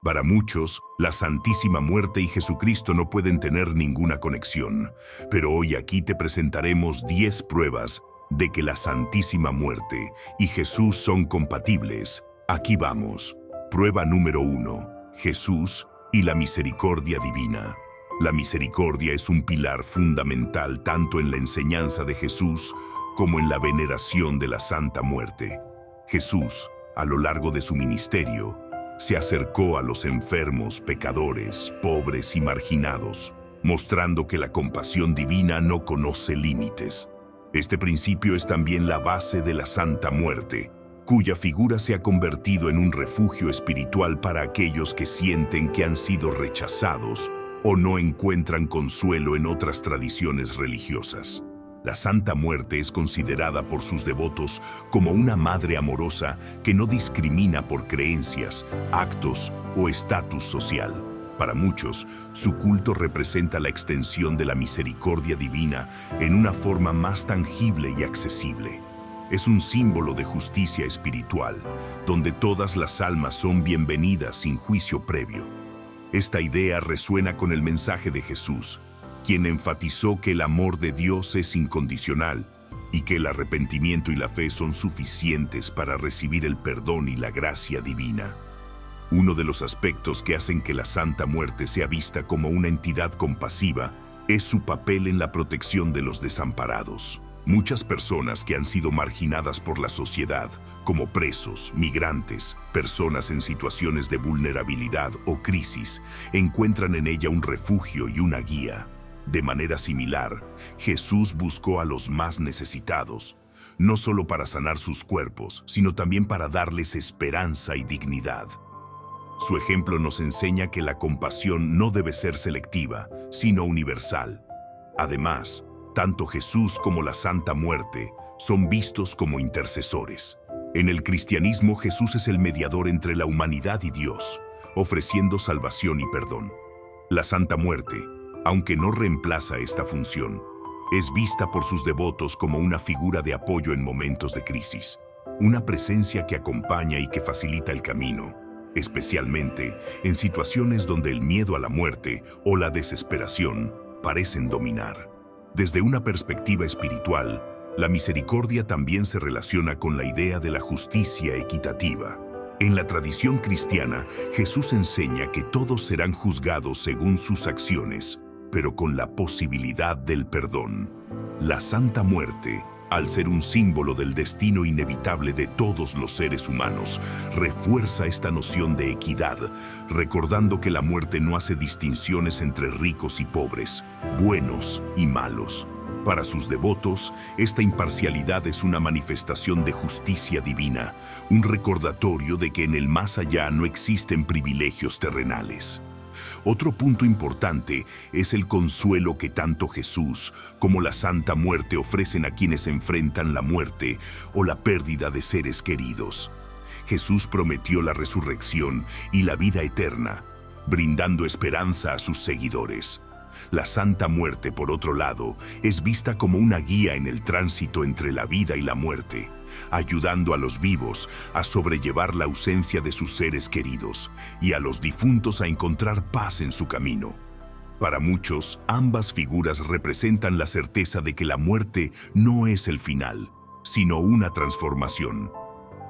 Para muchos, la Santísima Muerte y Jesucristo no pueden tener ninguna conexión, pero hoy aquí te presentaremos 10 pruebas de que la Santísima Muerte y Jesús son compatibles. Aquí vamos. Prueba número 1. Jesús y la misericordia divina. La misericordia es un pilar fundamental tanto en la enseñanza de Jesús como en la veneración de la Santa Muerte. Jesús, a lo largo de su ministerio, se acercó a los enfermos, pecadores, pobres y marginados, mostrando que la compasión divina no conoce límites. Este principio es también la base de la Santa Muerte, cuya figura se ha convertido en un refugio espiritual para aquellos que sienten que han sido rechazados o no encuentran consuelo en otras tradiciones religiosas. La Santa Muerte es considerada por sus devotos como una madre amorosa que no discrimina por creencias, actos o estatus social. Para muchos, su culto representa la extensión de la misericordia divina en una forma más tangible y accesible. Es un símbolo de justicia espiritual, donde todas las almas son bienvenidas sin juicio previo. Esta idea resuena con el mensaje de Jesús, quien enfatizó que el amor de Dios es incondicional y que el arrepentimiento y la fe son suficientes para recibir el perdón y la gracia divina. Uno de los aspectos que hacen que la Santa Muerte sea vista como una entidad compasiva es su papel en la protección de los desamparados. Muchas personas que han sido marginadas por la sociedad, como presos, migrantes, personas en situaciones de vulnerabilidad o crisis, encuentran en ella un refugio y una guía. De manera similar, Jesús buscó a los más necesitados, no solo para sanar sus cuerpos, sino también para darles esperanza y dignidad. Su ejemplo nos enseña que la compasión no debe ser selectiva, sino universal. Además, tanto Jesús como la Santa Muerte son vistos como intercesores. En el cristianismo, Jesús es el mediador entre la humanidad y Dios, ofreciendo salvación y perdón. La Santa Muerte, aunque no reemplaza esta función, es vista por sus devotos como una figura de apoyo en momentos de crisis, una presencia que acompaña y que facilita el camino, especialmente en situaciones donde el miedo a la muerte o la desesperación parecen dominar. Desde una perspectiva espiritual, la misericordia también se relaciona con la idea de la justicia equitativa. En la tradición cristiana, Jesús enseña que todos serán juzgados según sus acciones, pero con la posibilidad del perdón. La Santa Muerte, al ser un símbolo del destino inevitable de todos los seres humanos, refuerza esta noción de equidad, recordando que la muerte no hace distinciones entre ricos y pobres, buenos y malos. Para sus devotos, esta imparcialidad es una manifestación de justicia divina, un recordatorio de que en el más allá no existen privilegios terrenales. Otro punto importante es el consuelo que tanto Jesús como la Santa Muerte ofrecen a quienes enfrentan la muerte o la pérdida de seres queridos. Jesús prometió la resurrección y la vida eterna, brindando esperanza a sus seguidores. La Santa Muerte, por otro lado, es vista como una guía en el tránsito entre la vida y la muerte, ayudando a los vivos a sobrellevar la ausencia de sus seres queridos y a los difuntos a encontrar paz en su camino. Para muchos, ambas figuras representan la certeza de que la muerte no es el final, sino una transformación.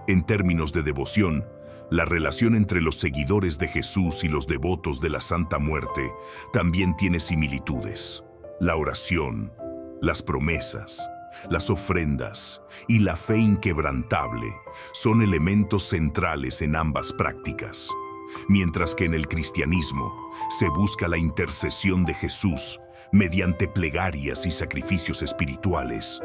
En términos de devoción, la relación entre los seguidores de Jesús y los devotos de la Santa Muerte también tiene similitudes. La oración, las promesas, las ofrendas y la fe inquebrantable son elementos centrales en ambas prácticas. Mientras que en el cristianismo se busca la intercesión de Jesús mediante plegarias y sacrificios espirituales,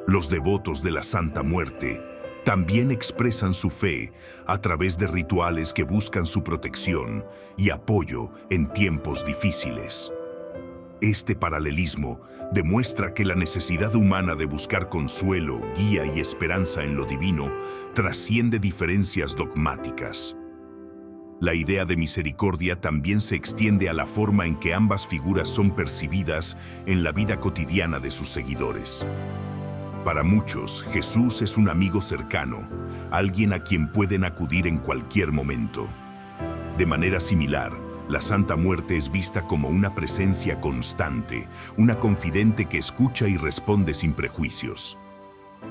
los devotos de la Santa Muerte también expresan su fe a través de rituales que buscan su protección y apoyo en tiempos difíciles. Este paralelismo demuestra que la necesidad humana de buscar consuelo, guía y esperanza en lo divino trasciende diferencias dogmáticas. La idea de misericordia también se extiende a la forma en que ambas figuras son percibidas en la vida cotidiana de sus seguidores. Para muchos, Jesús es un amigo cercano, alguien a quien pueden acudir en cualquier momento. De manera similar, la Santa Muerte es vista como una presencia constante, una confidente que escucha y responde sin prejuicios.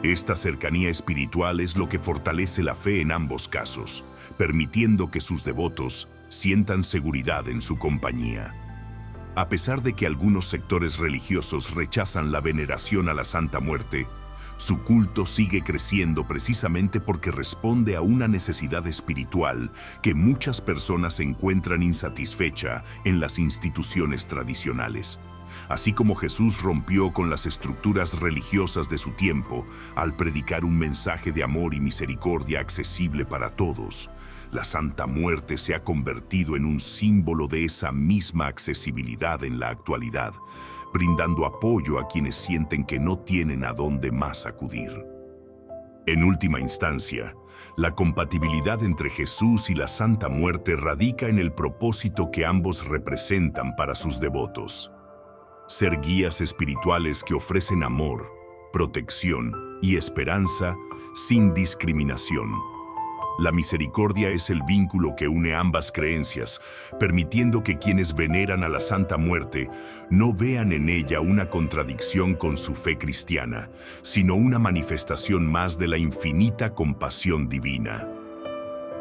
Esta cercanía espiritual es lo que fortalece la fe en ambos casos, permitiendo que sus devotos sientan seguridad en su compañía. A pesar de que algunos sectores religiosos rechazan la veneración a la Santa Muerte, su culto sigue creciendo precisamente porque responde a una necesidad espiritual que muchas personas encuentran insatisfecha en las instituciones tradicionales. Así como Jesús rompió con las estructuras religiosas de su tiempo al predicar un mensaje de amor y misericordia accesible para todos, la Santa Muerte se ha convertido en un símbolo de esa misma accesibilidad en la actualidad, brindando apoyo a quienes sienten que no tienen a dónde más acudir. En última instancia, la compatibilidad entre Jesús y la Santa Muerte radica en el propósito que ambos representan para sus devotos: ser guías espirituales que ofrecen amor, protección y esperanza sin discriminación. La misericordia es el vínculo que une ambas creencias, permitiendo que quienes veneran a la Santa Muerte no vean en ella una contradicción con su fe cristiana, sino una manifestación más de la infinita compasión divina.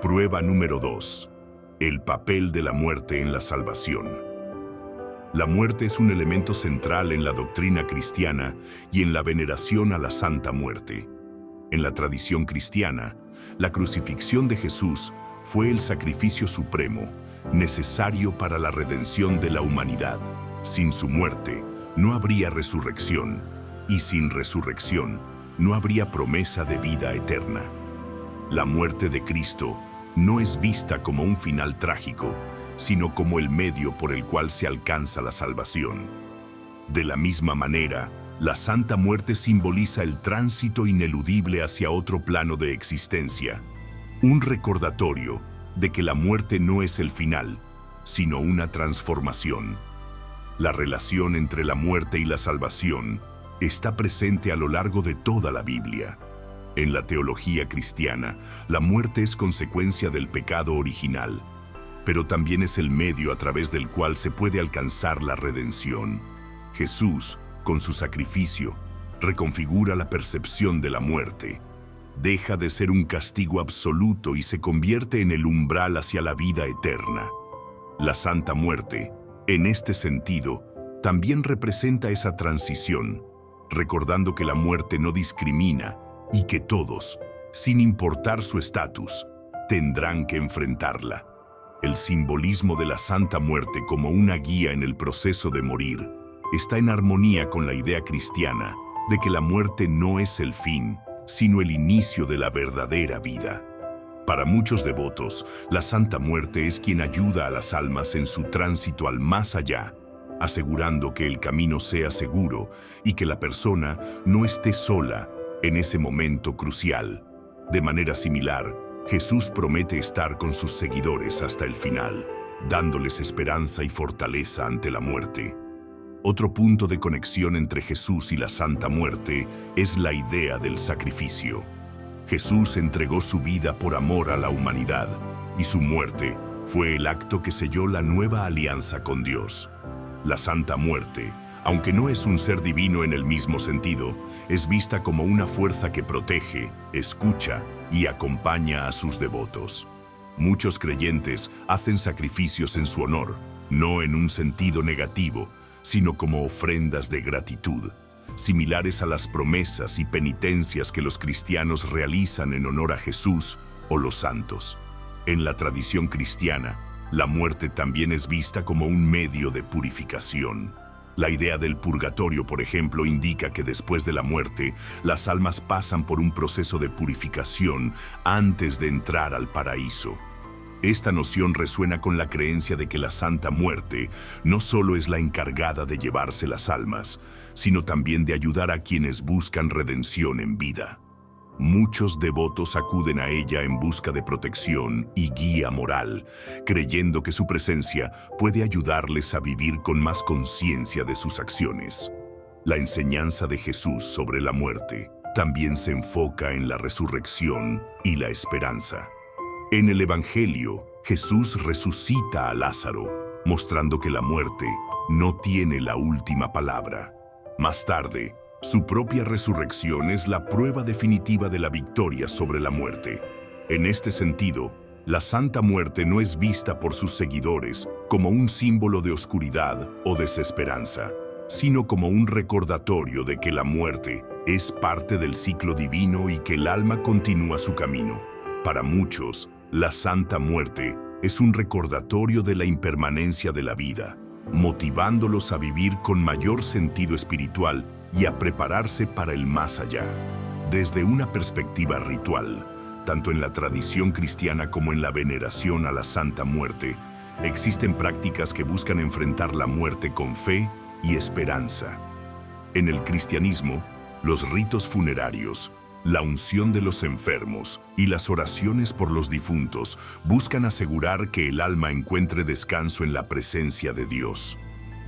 Prueba número 2. El papel de la muerte en la salvación. La muerte es un elemento central en la doctrina cristiana y en la veneración a la Santa Muerte. En la tradición cristiana, la crucifixión de Jesús fue el sacrificio supremo, necesario para la redención de la humanidad. Sin su muerte, no habría resurrección, y sin resurrección, no habría promesa de vida eterna. La muerte de Cristo no es vista como un final trágico, sino como el medio por el cual se alcanza la salvación. De la misma manera, la Santa Muerte simboliza el tránsito ineludible hacia otro plano de existencia, un recordatorio de que la muerte no es el final, sino una transformación. La relación entre la muerte y la salvación está presente a lo largo de toda la Biblia. En la teología cristiana, la muerte es consecuencia del pecado original, pero también es el medio a través del cual se puede alcanzar la redención. Jesús, con su sacrificio, reconfigura la percepción de la muerte. Deja de ser un castigo absoluto y se convierte en el umbral hacia la vida eterna. La Santa Muerte, en este sentido, también representa esa transición, recordando que la muerte no discrimina y que todos, sin importar su estatus, tendrán que enfrentarla. El simbolismo de la Santa Muerte como una guía en el proceso de morir está en armonía con la idea cristiana de que la muerte no es el fin, sino el inicio de la verdadera vida. Para muchos devotos, la Santa Muerte es quien ayuda a las almas en su tránsito al más allá, asegurando que el camino sea seguro y que la persona no esté sola en ese momento crucial. De manera similar, Jesús promete estar con sus seguidores hasta el final, dándoles esperanza y fortaleza ante la muerte. Otro punto de conexión entre Jesús y la Santa Muerte es la idea del sacrificio. Jesús entregó su vida por amor a la humanidad, y su muerte fue el acto que selló la nueva alianza con Dios. La Santa Muerte, aunque no es un ser divino en el mismo sentido, es vista como una fuerza que protege, escucha y acompaña a sus devotos. Muchos creyentes hacen sacrificios en su honor, no en un sentido negativo, sino como ofrendas de gratitud, similares a las promesas y penitencias que los cristianos realizan en honor a Jesús o los santos. En la tradición cristiana, la muerte también es vista como un medio de purificación. La idea del purgatorio, por ejemplo, indica que después de la muerte, las almas pasan por un proceso de purificación antes de entrar al paraíso. Esta noción resuena con la creencia de que la Santa Muerte no solo es la encargada de llevarse las almas, sino también de ayudar a quienes buscan redención en vida. Muchos devotos acuden a ella en busca de protección y guía moral, creyendo que su presencia puede ayudarles a vivir con más conciencia de sus acciones. La enseñanza de Jesús sobre la muerte también se enfoca en la resurrección y la esperanza. En el Evangelio, Jesús resucita a Lázaro, mostrando que la muerte no tiene la última palabra. Más tarde, su propia resurrección es la prueba definitiva de la victoria sobre la muerte. En este sentido, la Santa Muerte no es vista por sus seguidores como un símbolo de oscuridad o desesperanza, sino como un recordatorio de que la muerte es parte del ciclo divino y que el alma continúa su camino. Para muchos, la Santa Muerte es un recordatorio de la impermanencia de la vida, motivándolos a vivir con mayor sentido espiritual y a prepararse para el más allá. Desde una perspectiva ritual, tanto en la tradición cristiana como en la veneración a la Santa Muerte, existen prácticas que buscan enfrentar la muerte con fe y esperanza. En el cristianismo, los ritos funerarios, la unción de los enfermos y las oraciones por los difuntos buscan asegurar que el alma encuentre descanso en la presencia de Dios.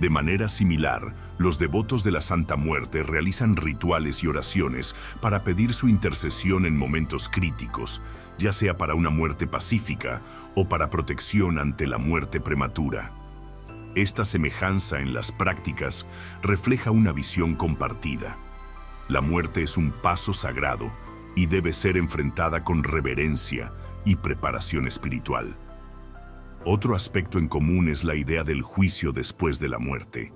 De manera similar, los devotos de la Santa Muerte realizan rituales y oraciones para pedir su intercesión en momentos críticos, ya sea para una muerte pacífica o para protección ante la muerte prematura. Esta semejanza en las prácticas refleja una visión compartida. La muerte es un paso sagrado y debe ser enfrentada con reverencia y preparación espiritual. Otro aspecto en común es la idea del juicio después de la muerte.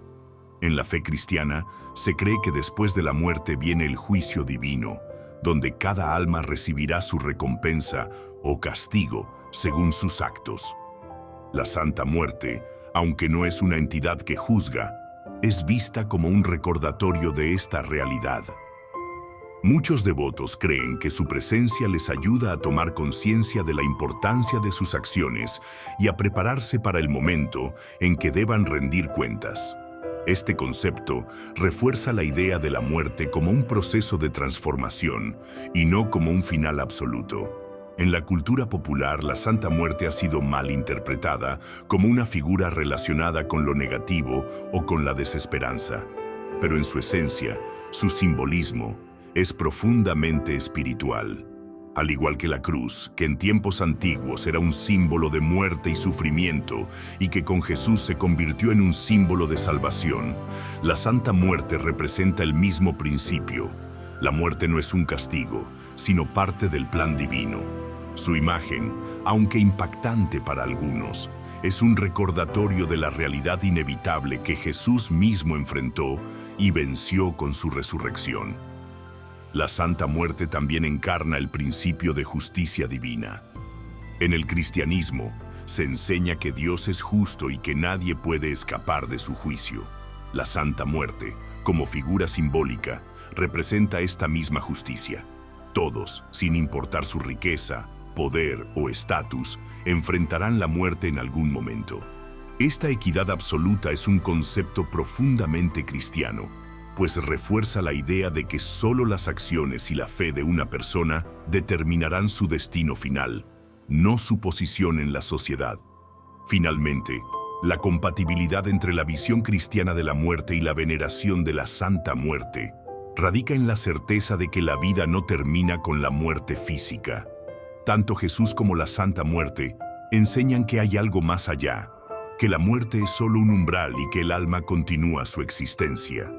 En la fe cristiana, se cree que después de la muerte viene el juicio divino, donde cada alma recibirá su recompensa o castigo según sus actos. La Santa Muerte, aunque no es una entidad que juzga, es vista como un recordatorio de esta realidad. Muchos devotos creen que su presencia les ayuda a tomar conciencia de la importancia de sus acciones y a prepararse para el momento en que deban rendir cuentas. Este concepto refuerza la idea de la muerte como un proceso de transformación y no como un final absoluto. En la cultura popular, la Santa Muerte ha sido mal interpretada como una figura relacionada con lo negativo o con la desesperanza. Pero en su esencia, su simbolismo es profundamente espiritual. Al igual que la cruz, que en tiempos antiguos era un símbolo de muerte y sufrimiento y que con Jesús se convirtió en un símbolo de salvación, la Santa Muerte representa el mismo principio. La muerte no es un castigo, sino parte del plan divino. Su imagen, aunque impactante para algunos, es un recordatorio de la realidad inevitable que Jesús mismo enfrentó y venció con su resurrección. La Santa Muerte también encarna el principio de justicia divina. En el cristianismo, se enseña que Dios es justo y que nadie puede escapar de su juicio. La Santa Muerte, como figura simbólica, representa esta misma justicia. Todos, sin importar su riqueza, poder o estatus, enfrentarán la muerte en algún momento. Esta equidad absoluta es un concepto profundamente cristiano, pues refuerza la idea de que solo las acciones y la fe de una persona determinarán su destino final, no su posición en la sociedad. Finalmente, la compatibilidad entre la visión cristiana de la muerte y la veneración de la Santa Muerte radica en la certeza de que la vida no termina con la muerte física. Tanto Jesús como la Santa Muerte enseñan que hay algo más allá, que la muerte es solo un umbral y que el alma continúa su existencia.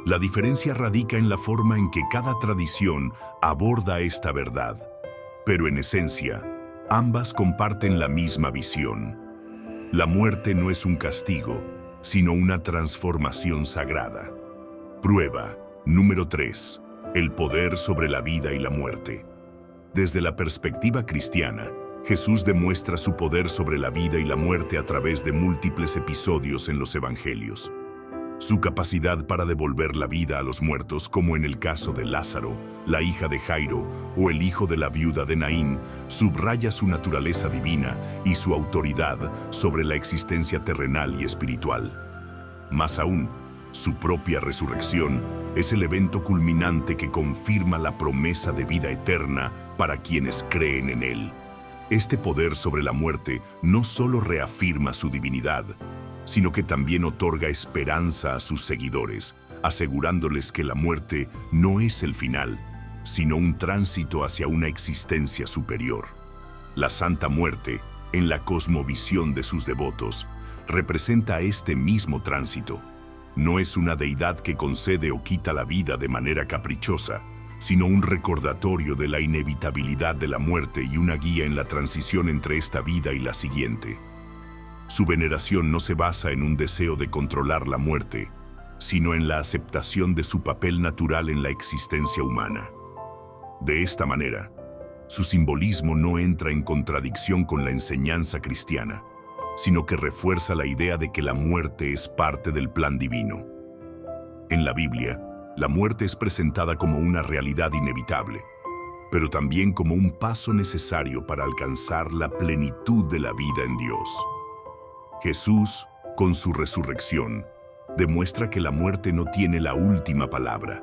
La diferencia radica en la forma en que cada tradición aborda esta verdad, pero en esencia, ambas comparten la misma visión. La muerte no es un castigo, sino una transformación sagrada. Prueba número 3. El poder sobre la vida y la muerte. Desde la perspectiva cristiana, Jesús demuestra su poder sobre la vida y la muerte a través de múltiples episodios en los evangelios. Su capacidad para devolver la vida a los muertos, como en el caso de Lázaro, la hija de Jairo o el hijo de la viuda de Naín, subraya su naturaleza divina y su autoridad sobre la existencia terrenal y espiritual. Más aún, su propia resurrección es el evento culminante que confirma la promesa de vida eterna para quienes creen en él. Este poder sobre la muerte no solo reafirma su divinidad, sino que también otorga esperanza a sus seguidores, asegurándoles que la muerte no es el final, sino un tránsito hacia una existencia superior. La Santa Muerte En la cosmovisión de sus devotos, representa este mismo tránsito. No es una deidad que concede o quita la vida de manera caprichosa, sino un recordatorio de la inevitabilidad de la muerte y una guía en la transición entre esta vida y la siguiente. Su veneración no se basa en un deseo de controlar la muerte, sino en la aceptación de su papel natural en la existencia humana. De esta manera, su simbolismo no entra en contradicción con la enseñanza cristiana, sino que refuerza la idea de que la muerte es parte del plan divino. En la Biblia, la muerte es presentada como una realidad inevitable, pero también como un paso necesario para alcanzar la plenitud de la vida en Dios. Jesús, con su resurrección, demuestra que la muerte no tiene la última palabra.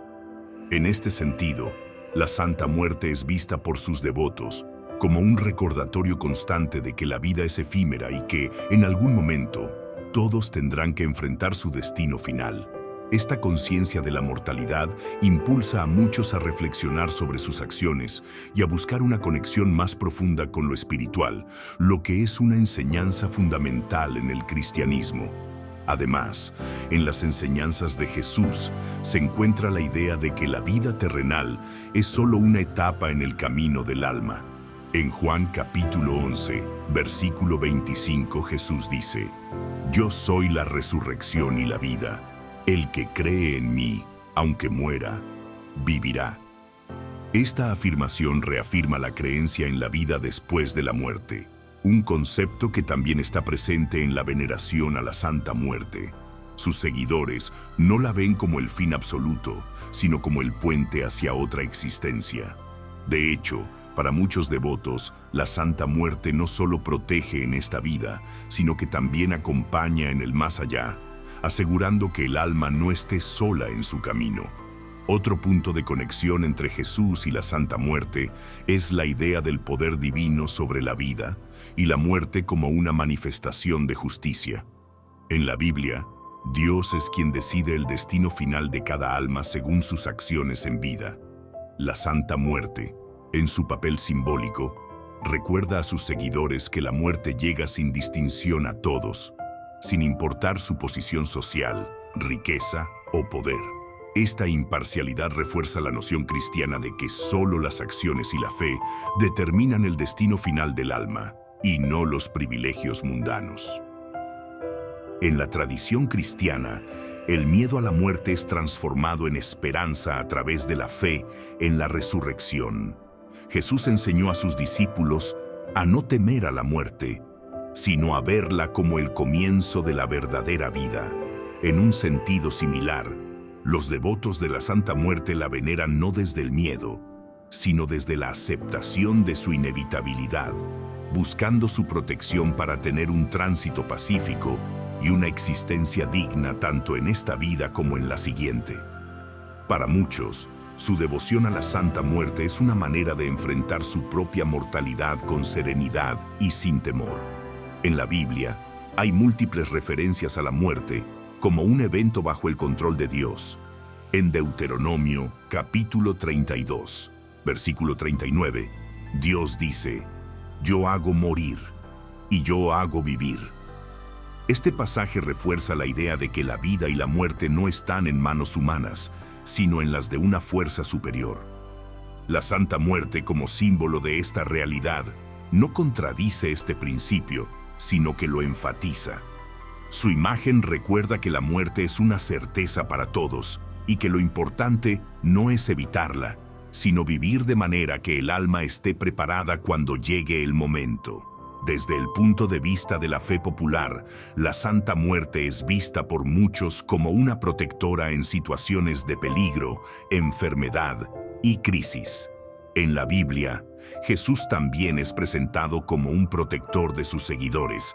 En este sentido, la Santa Muerte es vista por sus devotos como un recordatorio constante de que la vida es efímera y que, en algún momento, todos tendrán que enfrentar su destino final. Esta conciencia de la mortalidad impulsa a muchos a reflexionar sobre sus acciones y a buscar una conexión más profunda con lo espiritual, lo que es una enseñanza fundamental en el cristianismo. Además, en las enseñanzas de Jesús se encuentra la idea de que la vida terrenal es solo una etapa en el camino del alma. En Juan capítulo 11, versículo 25, Jesús dice: «Yo soy la resurrección y la vida. El que cree en mí, aunque muera, vivirá». Esta afirmación reafirma la creencia en la vida después de la muerte, un concepto que también está presente en la veneración a la Santa Muerte. Sus seguidores no la ven como el fin absoluto, sino como el puente hacia otra existencia. De hecho, para muchos devotos, la Santa Muerte no solo protege en esta vida, sino que también acompaña en el más allá, asegurando que el alma no esté sola en su camino. Otro punto de conexión entre Jesús y la Santa Muerte es la idea del poder divino sobre la vida y la muerte como una manifestación de justicia. En la Biblia, Dios es quien decide el destino final de cada alma según sus acciones en vida. La Santa Muerte, en su papel simbólico, recuerda a sus seguidores que la muerte llega sin distinción a todos, sin importar su posición social, riqueza o poder. Esta imparcialidad refuerza la noción cristiana de que solo las acciones y la fe determinan el destino final del alma, y no los privilegios mundanos. En la tradición cristiana, el miedo a la muerte es transformado en esperanza a través de la fe en la resurrección. Jesús enseñó a sus discípulos a no temer a la muerte, sino a verla como el comienzo de la verdadera vida. En un sentido similar, los devotos de la Santa Muerte la veneran no desde el miedo, sino desde la aceptación de su inevitabilidad, buscando su protección para tener un tránsito pacífico y una existencia digna tanto en esta vida como en la siguiente. Para muchos, su devoción a la Santa Muerte es una manera de enfrentar su propia mortalidad con serenidad y sin temor. En la Biblia, hay múltiples referencias a la muerte como un evento bajo el control de Dios. En Deuteronomio, capítulo 32, versículo 39, Dios dice: «Yo hago morir y yo hago vivir». Este pasaje refuerza la idea de que la vida y la muerte no están en manos humanas, sino en las de una fuerza superior. La Santa Muerte, como símbolo de esta realidad, no contradice este principio, sino que lo enfatiza. Su imagen recuerda que la muerte es una certeza para todos y que lo importante no es evitarla, sino vivir de manera que el alma esté preparada cuando llegue el momento. Desde el punto de vista de la fe popular, la Santa Muerte es vista por muchos como una protectora en situaciones de peligro, enfermedad y crisis. En la Biblia, Jesús también es presentado como un protector de sus seguidores,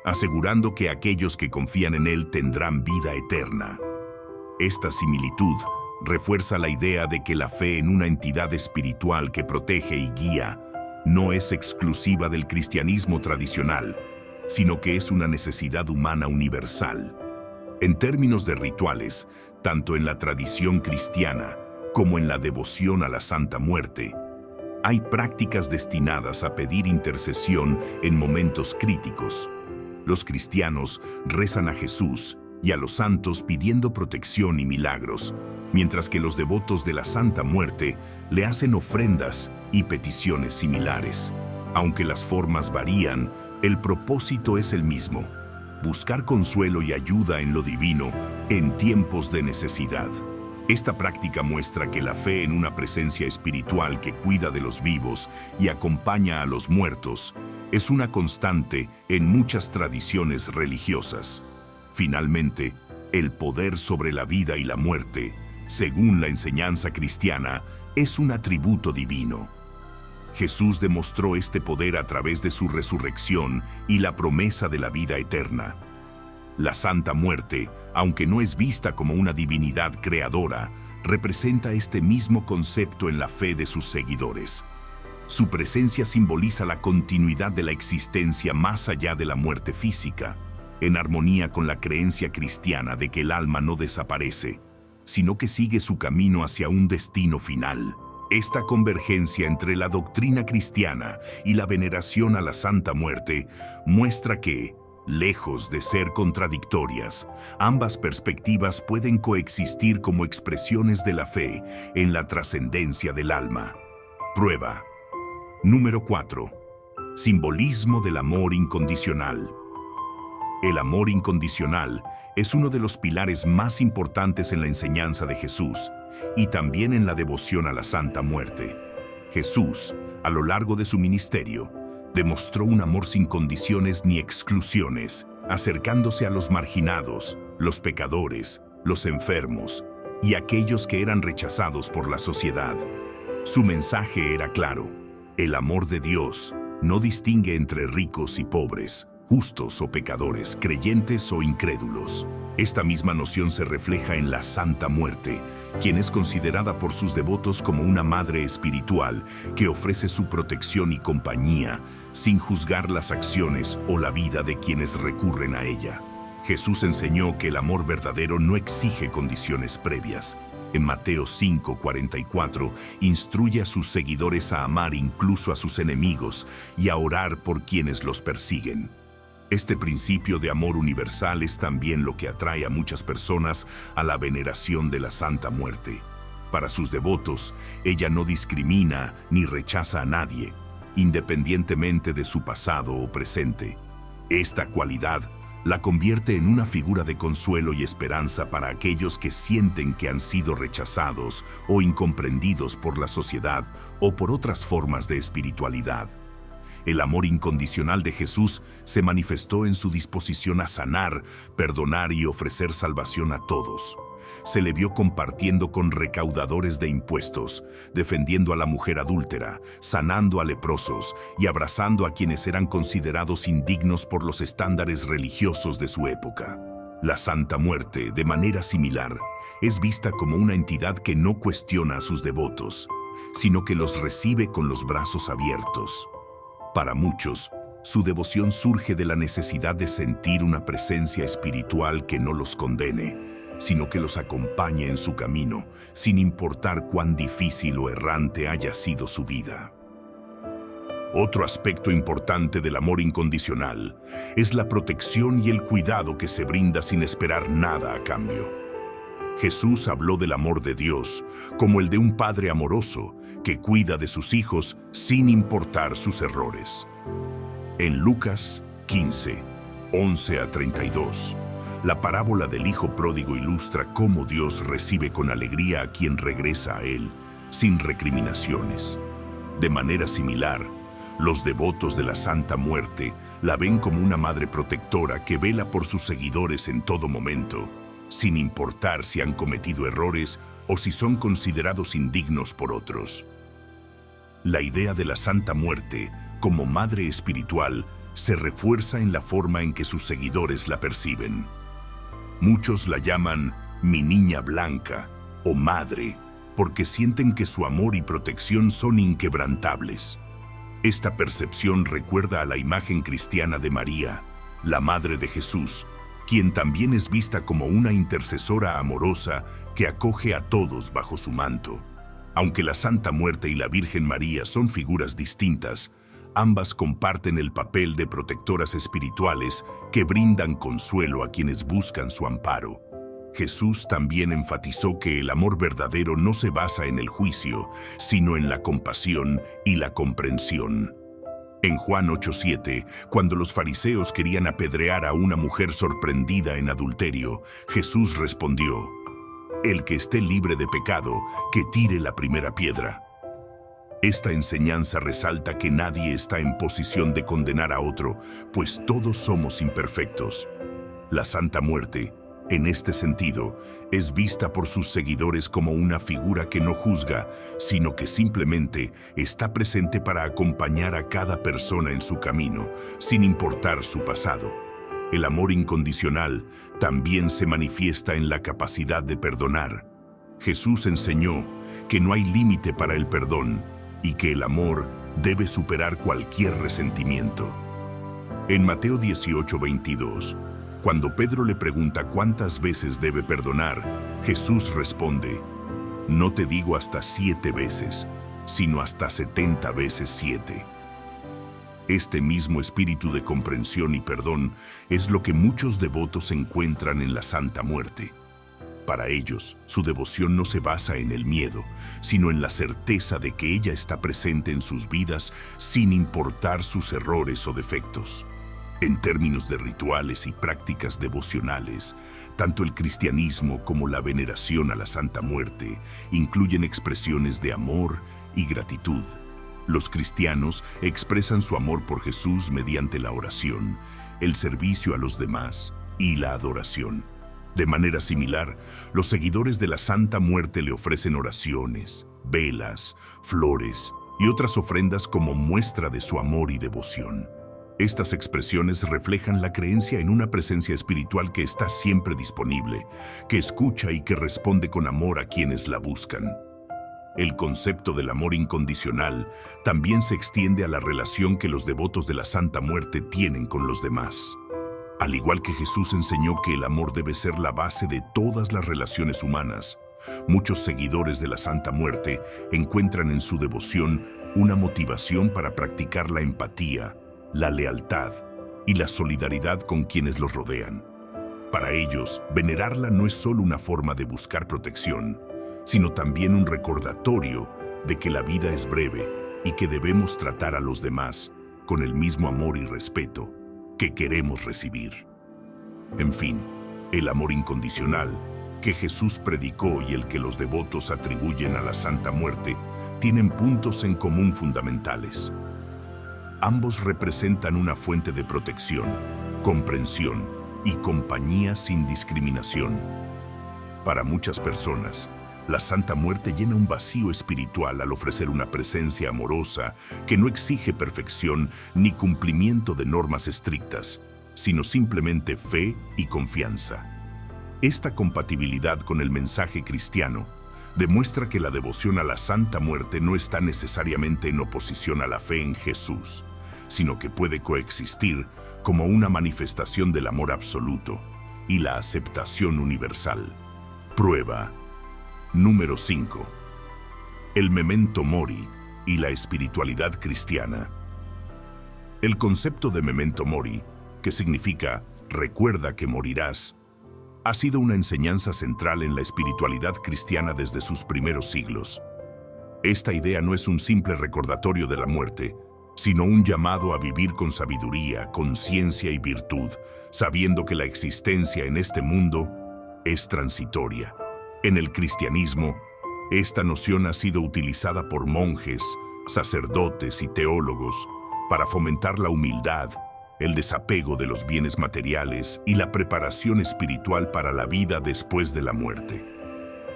asegurando que aquellos que confían en Él tendrán vida eterna. Esta similitud refuerza la idea de que la fe en una entidad espiritual que protege y guía no es exclusiva del cristianismo tradicional, sino que es una necesidad humana universal. En términos de rituales, tanto en la tradición cristiana como en la devoción a la Santa Muerte, Hay prácticas destinadas a pedir intercesión en momentos críticos. Los cristianos rezan a Jesús y a los santos pidiendo protección y milagros, mientras que los devotos de la Santa Muerte le hacen ofrendas y peticiones similares. Aunque las formas varían, el propósito es el mismo: buscar consuelo y ayuda en lo divino en tiempos de necesidad. Esta práctica muestra que la fe en una presencia espiritual que cuida de los vivos y acompaña a los muertos es una constante en muchas tradiciones religiosas. Finalmente, el poder sobre la vida y la muerte, según la enseñanza cristiana, es un atributo divino. Jesús demostró este poder a través de su resurrección y la promesa de la vida eterna. La Santa Muerte, aunque no es vista como una divinidad creadora, representa este mismo concepto en la fe de sus seguidores. Su presencia simboliza la continuidad de la existencia más allá de la muerte física, en armonía con la creencia cristiana de que el alma no desaparece, sino que sigue su camino hacia un destino final. Esta convergencia entre la doctrina cristiana y la veneración a la Santa Muerte muestra que, lejos de ser contradictorias, ambas perspectivas pueden coexistir como expresiones de la fe en la trascendencia del alma. Prueba. Número 4. Simbolismo del amor incondicional. El amor incondicional es uno de los pilares más importantes en la enseñanza de Jesús y también en la devoción a la Santa Muerte. Jesús, a lo largo de su ministerio, demostró un amor sin condiciones ni exclusiones, acercándose a los marginados, los pecadores, los enfermos y aquellos que eran rechazados por la sociedad. Su mensaje era claro: el amor de Dios no distingue entre ricos y pobres, justos o pecadores, creyentes o incrédulos. Esta misma noción se refleja en la Santa Muerte, quien es considerada por sus devotos como una madre espiritual que ofrece su protección y compañía, sin juzgar las acciones o la vida de quienes recurren a ella. Jesús enseñó que el amor verdadero no exige condiciones previas. En Mateo 5:44, instruye a sus seguidores a amar incluso a sus enemigos y a orar por quienes los persiguen. Este principio de amor universal es también lo que atrae a muchas personas a la veneración de la Santa Muerte. Para sus devotos, ella no discrimina ni rechaza a nadie, independientemente de su pasado o presente. Esta cualidad la convierte en una figura de consuelo y esperanza para aquellos que sienten que han sido rechazados o incomprendidos por la sociedad o por otras formas de espiritualidad. El amor incondicional de Jesús se manifestó en su disposición a sanar, perdonar y ofrecer salvación a todos. Se le vio compartiendo con recaudadores de impuestos, defendiendo a la mujer adúltera, sanando a leprosos y abrazando a quienes eran considerados indignos por los estándares religiosos de su época. La Santa Muerte, de manera similar, es vista como una entidad que no cuestiona a sus devotos, sino que los recibe con los brazos abiertos. Para muchos, su devoción surge de la necesidad de sentir una presencia espiritual que no los condene, sino que los acompañe en su camino, sin importar cuán difícil o errante haya sido su vida. Otro aspecto importante del amor incondicional es la protección y el cuidado que se brinda sin esperar nada a cambio. Jesús habló del amor de Dios como el de un padre amoroso que cuida de sus hijos sin importar sus errores. En Lucas 15, 11 a 32, la parábola del hijo pródigo ilustra cómo Dios recibe con alegría a quien regresa a Él, sin recriminaciones. De manera similar, los devotos de la Santa Muerte la ven como una madre protectora que vela por sus seguidores en todo momento, sin importar si han cometido errores o si son considerados indignos por otros. La idea de la Santa Muerte como madre espiritual se refuerza en la forma en que sus seguidores la perciben. Muchos la llaman mi niña blanca o madre, porque sienten que su amor y protección son inquebrantables. Esta percepción recuerda a la imagen cristiana de María, la madre de Jesús, quien también es vista como una intercesora amorosa que acoge a todos bajo su manto. Aunque la Santa Muerte y la Virgen María son figuras distintas, ambas comparten el papel de protectoras espirituales que brindan consuelo a quienes buscan su amparo. Jesús también enfatizó que el amor verdadero no se basa en el juicio, sino en la compasión y la comprensión. En Juan 8:7, cuando los fariseos querían apedrear a una mujer sorprendida en adulterio, Jesús respondió: «El que esté libre de pecado, que tire la primera piedra». Esta enseñanza resalta que nadie está en posición de condenar a otro, pues todos somos imperfectos. La Santa Muerte, en este sentido, es vista por sus seguidores como una figura que no juzga, sino que simplemente está presente para acompañar a cada persona en su camino, sin importar su pasado. El amor incondicional también se manifiesta en la capacidad de perdonar. Jesús enseñó que no hay límite para el perdón y que el amor debe superar cualquier resentimiento. En Mateo 18:22, cuando Pedro le pregunta cuántas veces debe perdonar, Jesús responde: «No te digo hasta 7 veces, sino hasta 70 veces 7». Este mismo espíritu de comprensión y perdón es lo que muchos devotos encuentran en la Santa Muerte. Para ellos, su devoción no se basa en el miedo, sino en la certeza de que ella está presente en sus vidas sin importar sus errores o defectos. En términos de rituales y prácticas devocionales, tanto el cristianismo como la veneración a la Santa Muerte incluyen expresiones de amor y gratitud. Los cristianos expresan su amor por Jesús mediante la oración, el servicio a los demás y la adoración. De manera similar, los seguidores de la Santa Muerte le ofrecen oraciones, velas, flores y otras ofrendas como muestra de su amor y devoción. Estas expresiones reflejan la creencia en una presencia espiritual que está siempre disponible, que escucha y que responde con amor a quienes la buscan. El concepto del amor incondicional también se extiende a la relación que los devotos de la Santa Muerte tienen con los demás. Al igual que Jesús enseñó que el amor debe ser la base de todas las relaciones humanas, muchos seguidores de la Santa Muerte encuentran en su devoción una motivación para practicar la empatía, la lealtad y la solidaridad con quienes los rodean. Para ellos, venerarla no es solo una forma de buscar protección, sino también un recordatorio de que la vida es breve y que debemos tratar a los demás con el mismo amor y respeto que queremos recibir. En fin, el amor incondicional que Jesús predicó y el que los devotos atribuyen a la Santa Muerte tienen puntos en común fundamentales. Ambos representan una fuente de protección, comprensión y compañía sin discriminación. Para muchas personas, la Santa Muerte llena un vacío espiritual al ofrecer una presencia amorosa que no exige perfección ni cumplimiento de normas estrictas, sino simplemente fe y confianza. Esta compatibilidad con el mensaje cristiano demuestra que la devoción a la Santa Muerte no está necesariamente en oposición a la fe en Jesús, sino que puede coexistir como una manifestación del amor absoluto y la aceptación universal. Prueba número 5. El memento mori y la espiritualidad cristiana. El concepto de memento mori, que significa recuerda que morirás, ha sido una enseñanza central en la espiritualidad cristiana desde sus primeros siglos. Esta idea no es un simple recordatorio de la muerte, sino un llamado a vivir con sabiduría, conciencia y virtud, sabiendo que la existencia en este mundo es transitoria. En el cristianismo, esta noción ha sido utilizada por monjes, sacerdotes y teólogos para fomentar la humildad, el desapego de los bienes materiales y la preparación espiritual para la vida después de la muerte.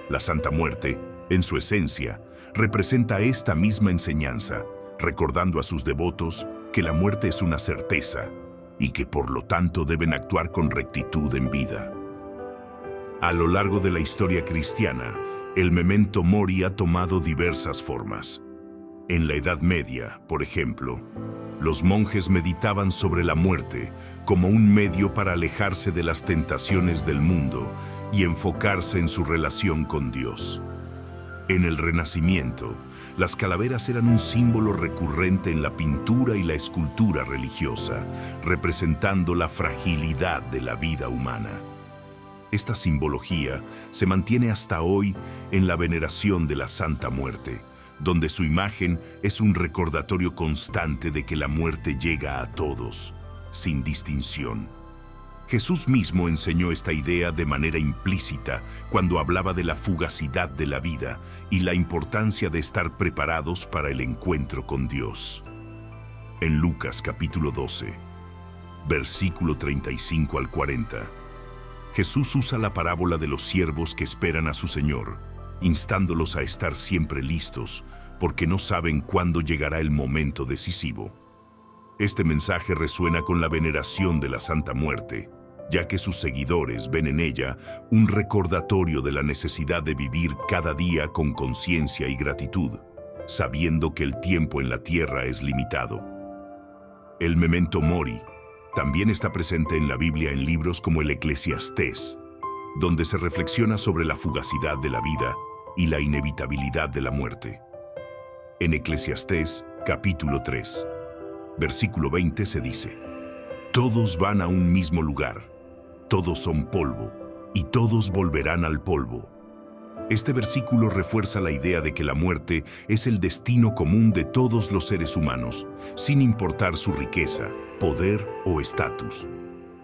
La Santa Muerte, en su esencia, representa esta misma enseñanza, recordando a sus devotos que la muerte es una certeza y que por lo tanto deben actuar con rectitud en vida. A lo largo de la historia cristiana, el memento mori ha tomado diversas formas. En la Edad Media, por ejemplo, los monjes meditaban sobre la muerte como un medio para alejarse de las tentaciones del mundo y enfocarse en su relación con Dios. En el Renacimiento, las calaveras eran un símbolo recurrente en la pintura y la escultura religiosa, representando la fragilidad de la vida humana. Esta simbología se mantiene hasta hoy en la veneración de la Santa Muerte, donde su imagen es un recordatorio constante de que la muerte llega a todos, sin distinción. Jesús mismo enseñó esta idea de manera implícita cuando hablaba de la fugacidad de la vida y la importancia de estar preparados para el encuentro con Dios. En Lucas capítulo 12, versículo 35 al 40, Jesús usa la parábola de los siervos que esperan a su Señor, instándolos a estar siempre listos, porque no saben cuándo llegará el momento decisivo. Este mensaje resuena con la veneración de la Santa Muerte, ya que sus seguidores ven en ella un recordatorio de la necesidad de vivir cada día con conciencia y gratitud, sabiendo que el tiempo en la tierra es limitado. El memento mori también está presente en la Biblia en libros como el Eclesiastés, donde se reflexiona sobre la fugacidad de la vida y la inevitabilidad de la muerte. En Eclesiastés, capítulo 3, versículo 20 se dice: «Todos van a un mismo lugar, todos son polvo, y todos volverán al polvo». Este versículo refuerza la idea de que la muerte es el destino común de todos los seres humanos, sin importar su riqueza, poder o estatus.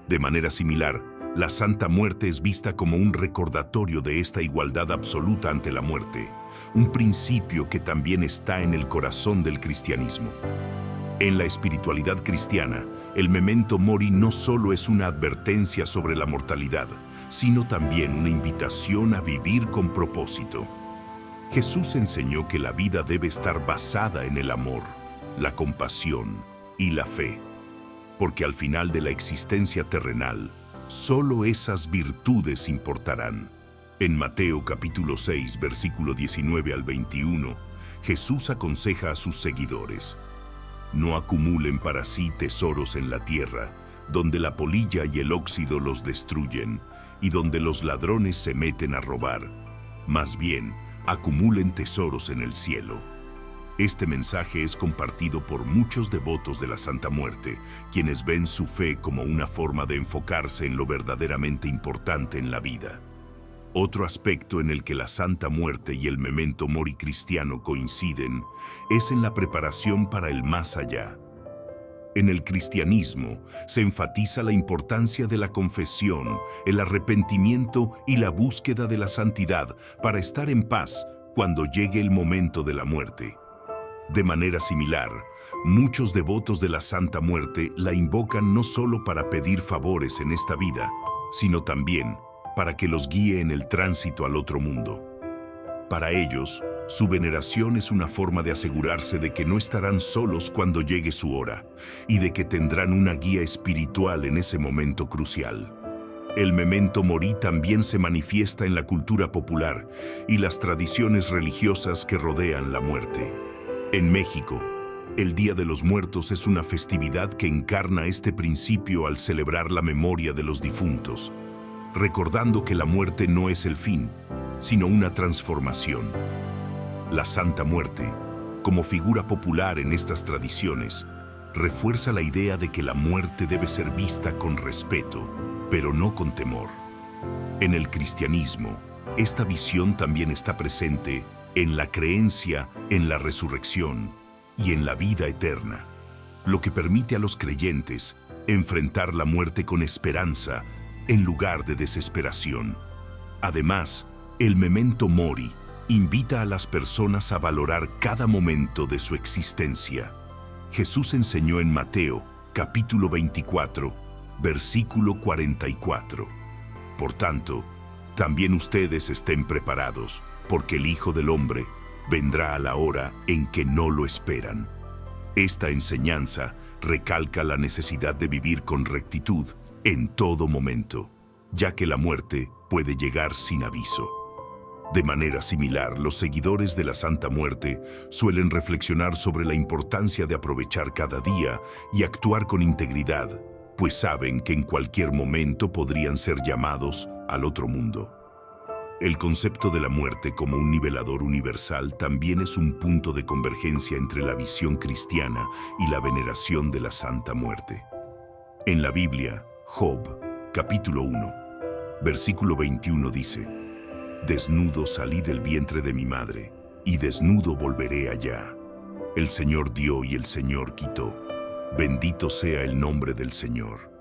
De manera similar, la Santa Muerte es vista como un recordatorio de esta igualdad absoluta ante la muerte, un principio que también está en el corazón del cristianismo. En la espiritualidad cristiana, el memento mori no solo es una advertencia sobre la mortalidad, sino también una invitación a vivir con propósito. Jesús enseñó que la vida debe estar basada en el amor, la compasión y la fe, porque al final de la existencia terrenal, solo esas virtudes importarán. En Mateo capítulo 6, versículo 19 al 21, Jesús aconseja a sus seguidores: «No acumulen para sí tesoros en la tierra, donde la polilla y el óxido los destruyen, y donde los ladrones se meten a robar. Más bien, acumulen tesoros en el cielo». Este mensaje es compartido por muchos devotos de la Santa Muerte, quienes ven su fe como una forma de enfocarse en lo verdaderamente importante en la vida. Otro aspecto en el que la Santa Muerte y el memento mori cristiano coinciden es en la preparación para el más allá. En el cristianismo se enfatiza la importancia de la confesión, el arrepentimiento y la búsqueda de la santidad para estar en paz cuando llegue el momento de la muerte. De manera similar, muchos devotos de la Santa Muerte la invocan no solo para pedir favores en esta vida, sino también para que los guíe en el tránsito al otro mundo. Para ellos, su veneración es una forma de asegurarse de que no estarán solos cuando llegue su hora, y de que tendrán una guía espiritual en ese momento crucial. El memento mori también se manifiesta en la cultura popular y las tradiciones religiosas que rodean la muerte. En México, el Día de los Muertos es una festividad que encarna este principio al celebrar la memoria de los difuntos, recordando que la muerte no es el fin, sino una transformación. La Santa Muerte, como figura popular en estas tradiciones, refuerza la idea de que la muerte debe ser vista con respeto, pero no con temor. En el cristianismo, esta visión también está presente en la creencia en la resurrección y en la vida eterna, lo que permite a los creyentes enfrentar la muerte con esperanza en lugar de desesperación. Además, el memento mori invita a las personas a valorar cada momento de su existencia. Jesús enseñó en Mateo, capítulo 24, versículo 44. Por tanto, también ustedes estén preparados, porque el Hijo del Hombre vendrá a la hora en que no lo esperan. Esta enseñanza recalca la necesidad de vivir con rectitud en todo momento, ya que la muerte puede llegar sin aviso. De manera similar, los seguidores de la Santa Muerte suelen reflexionar sobre la importancia de aprovechar cada día y actuar con integridad, pues saben que en cualquier momento podrían ser llamados al otro mundo. El concepto de la muerte como un nivelador universal también es un punto de convergencia entre la visión cristiana y la veneración de la Santa Muerte. En la Biblia, Job, capítulo 1, versículo 21 dice: «Desnudo salí del vientre de mi madre, y desnudo volveré allá. El Señor dio y el Señor quitó. Bendito sea el nombre del Señor».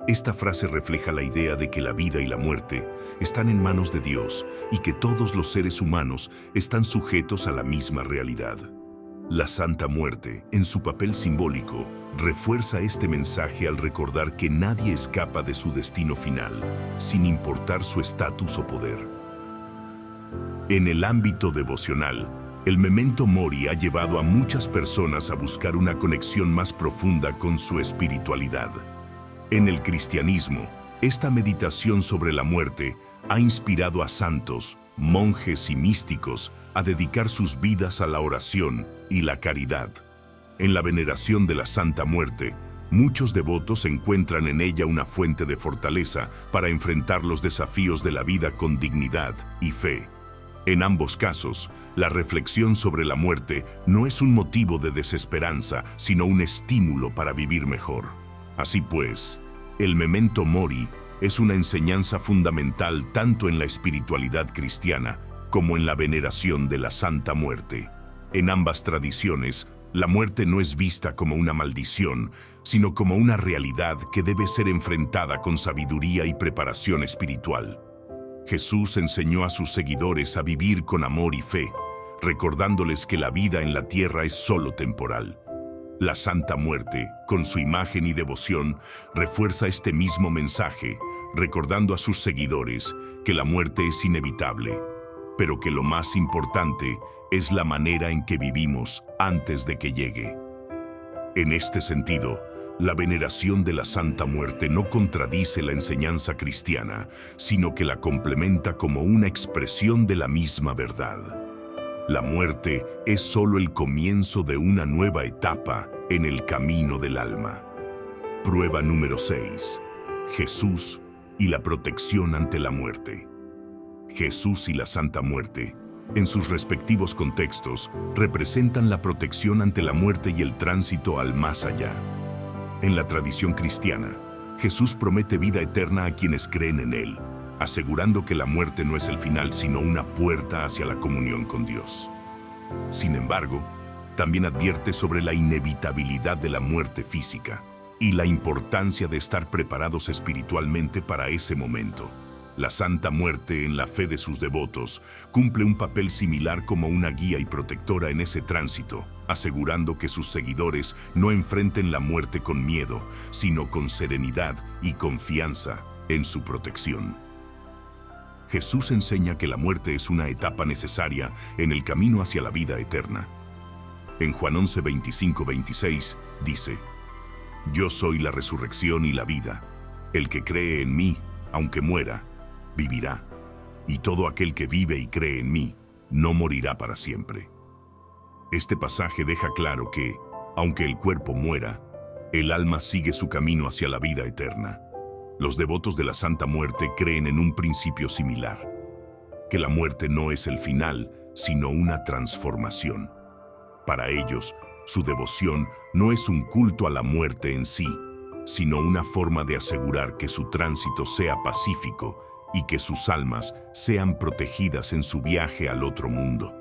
Esta frase refleja la idea de que la vida y la muerte están en manos de Dios y que todos los seres humanos están sujetos a la misma realidad. La Santa Muerte, en su papel simbólico, refuerza este mensaje al recordar que nadie escapa de su destino final, sin importar su estatus o poder. En el ámbito devocional, el Memento Mori ha llevado a muchas personas a buscar una conexión más profunda con su espiritualidad. En el cristianismo, esta meditación sobre la muerte ha inspirado a santos, monjes y místicos a dedicar sus vidas a la oración y la caridad. En la veneración de la Santa Muerte, muchos devotos encuentran en ella una fuente de fortaleza para enfrentar los desafíos de la vida con dignidad y fe. En ambos casos, la reflexión sobre la muerte no es un motivo de desesperanza, sino un estímulo para vivir mejor. Así pues, el Memento Mori es una enseñanza fundamental tanto en la espiritualidad cristiana como en la veneración de la Santa Muerte. En ambas tradiciones, la muerte no es vista como una maldición, sino como una realidad que debe ser enfrentada con sabiduría y preparación espiritual. Jesús enseñó a sus seguidores a vivir con amor y fe, recordándoles que la vida en la tierra es solo temporal. La Santa Muerte, con su imagen y devoción, refuerza este mismo mensaje, recordando a sus seguidores que la muerte es inevitable, pero que lo más importante es la manera en que vivimos antes de que llegue. En este sentido, la veneración de la Santa Muerte no contradice la enseñanza cristiana, sino que la complementa como una expresión de la misma verdad. La muerte es solo el comienzo de una nueva etapa en el camino del alma. Prueba número 6. Jesús y la protección ante la muerte. Jesús y la Santa Muerte, en sus respectivos contextos, representan la protección ante la muerte y el tránsito al más allá. En la tradición cristiana, Jesús promete vida eterna a quienes creen en Él, asegurando que la muerte no es el final, sino una puerta hacia la comunión con Dios. Sin embargo, también advierte sobre la inevitabilidad de la muerte física y la importancia de estar preparados espiritualmente para ese momento. La Santa Muerte, en la fe de sus devotos, cumple un papel similar como una guía y protectora en ese tránsito, asegurando que sus seguidores no enfrenten la muerte con miedo, sino con serenidad y confianza en su protección. Jesús enseña que la muerte es una etapa necesaria en el camino hacia la vida eterna. En Juan 11, 25-26 dice: «Yo soy la resurrección y la vida. El que cree en mí, aunque muera, vivirá. Y todo aquel que vive y cree en mí, no morirá para siempre». Este pasaje deja claro que, aunque el cuerpo muera, el alma sigue su camino hacia la vida eterna. Los devotos de la Santa Muerte creen en un principio similar, que la muerte no es el final, sino una transformación. Para ellos, su devoción no es un culto a la muerte en sí, sino una forma de asegurar que su tránsito sea pacífico y que sus almas sean protegidas en su viaje al otro mundo.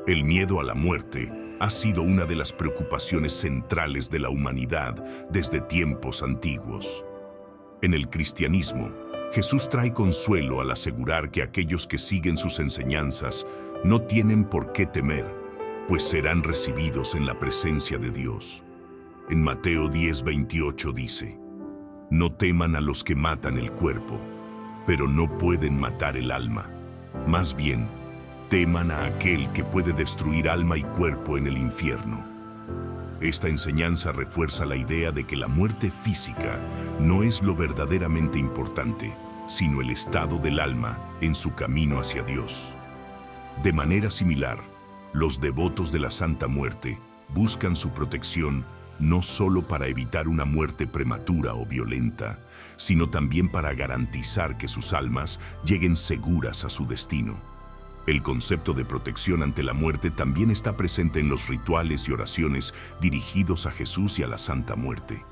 El miedo a la muerte ha sido una de las preocupaciones centrales de la humanidad desde tiempos antiguos. En el cristianismo, Jesús trae consuelo al asegurar que aquellos que siguen sus enseñanzas no tienen por qué temer, pues serán recibidos en la presencia de Dios. En Mateo 10:28 dice: «No teman a los que matan el cuerpo, pero no pueden matar el alma. Más bien, teman a aquel que puede destruir alma y cuerpo en el infierno». Esta enseñanza refuerza la idea de que la muerte física no es lo verdaderamente importante, sino el estado del alma en su camino hacia Dios. De manera similar, los devotos de la Santa Muerte buscan su protección no solo para evitar una muerte prematura o violenta, sino también para garantizar que sus almas lleguen seguras a su destino. El concepto de protección ante la muerte también está presente en los rituales y oraciones dirigidos a Jesús y a la Santa Muerte.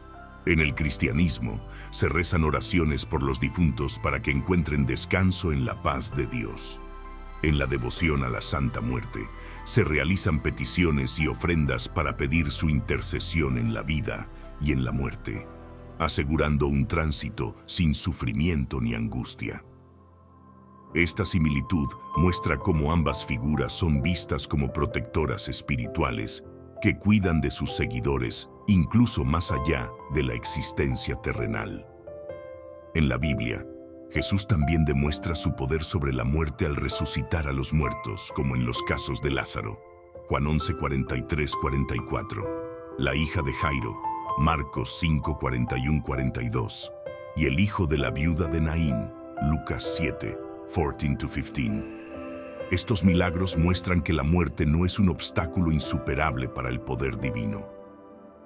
En el cristianismo, se rezan oraciones por los difuntos para que encuentren descanso en la paz de Dios. En la devoción a la Santa Muerte, se realizan peticiones y ofrendas para pedir su intercesión en la vida y en la muerte, asegurando un tránsito sin sufrimiento ni angustia. Esta similitud muestra cómo ambas figuras son vistas como protectoras espirituales que cuidan de sus seguidores incluso más allá de la existencia terrenal. En la Biblia, Jesús también demuestra su poder sobre la muerte al resucitar a los muertos, como en los casos de Lázaro, Juan 11, 43, 44, la hija de Jairo, Marcos 5, 41, 42, y el hijo de la viuda de Naín, Lucas 7, 14-15. Estos milagros muestran que la muerte no es un obstáculo insuperable para el poder divino.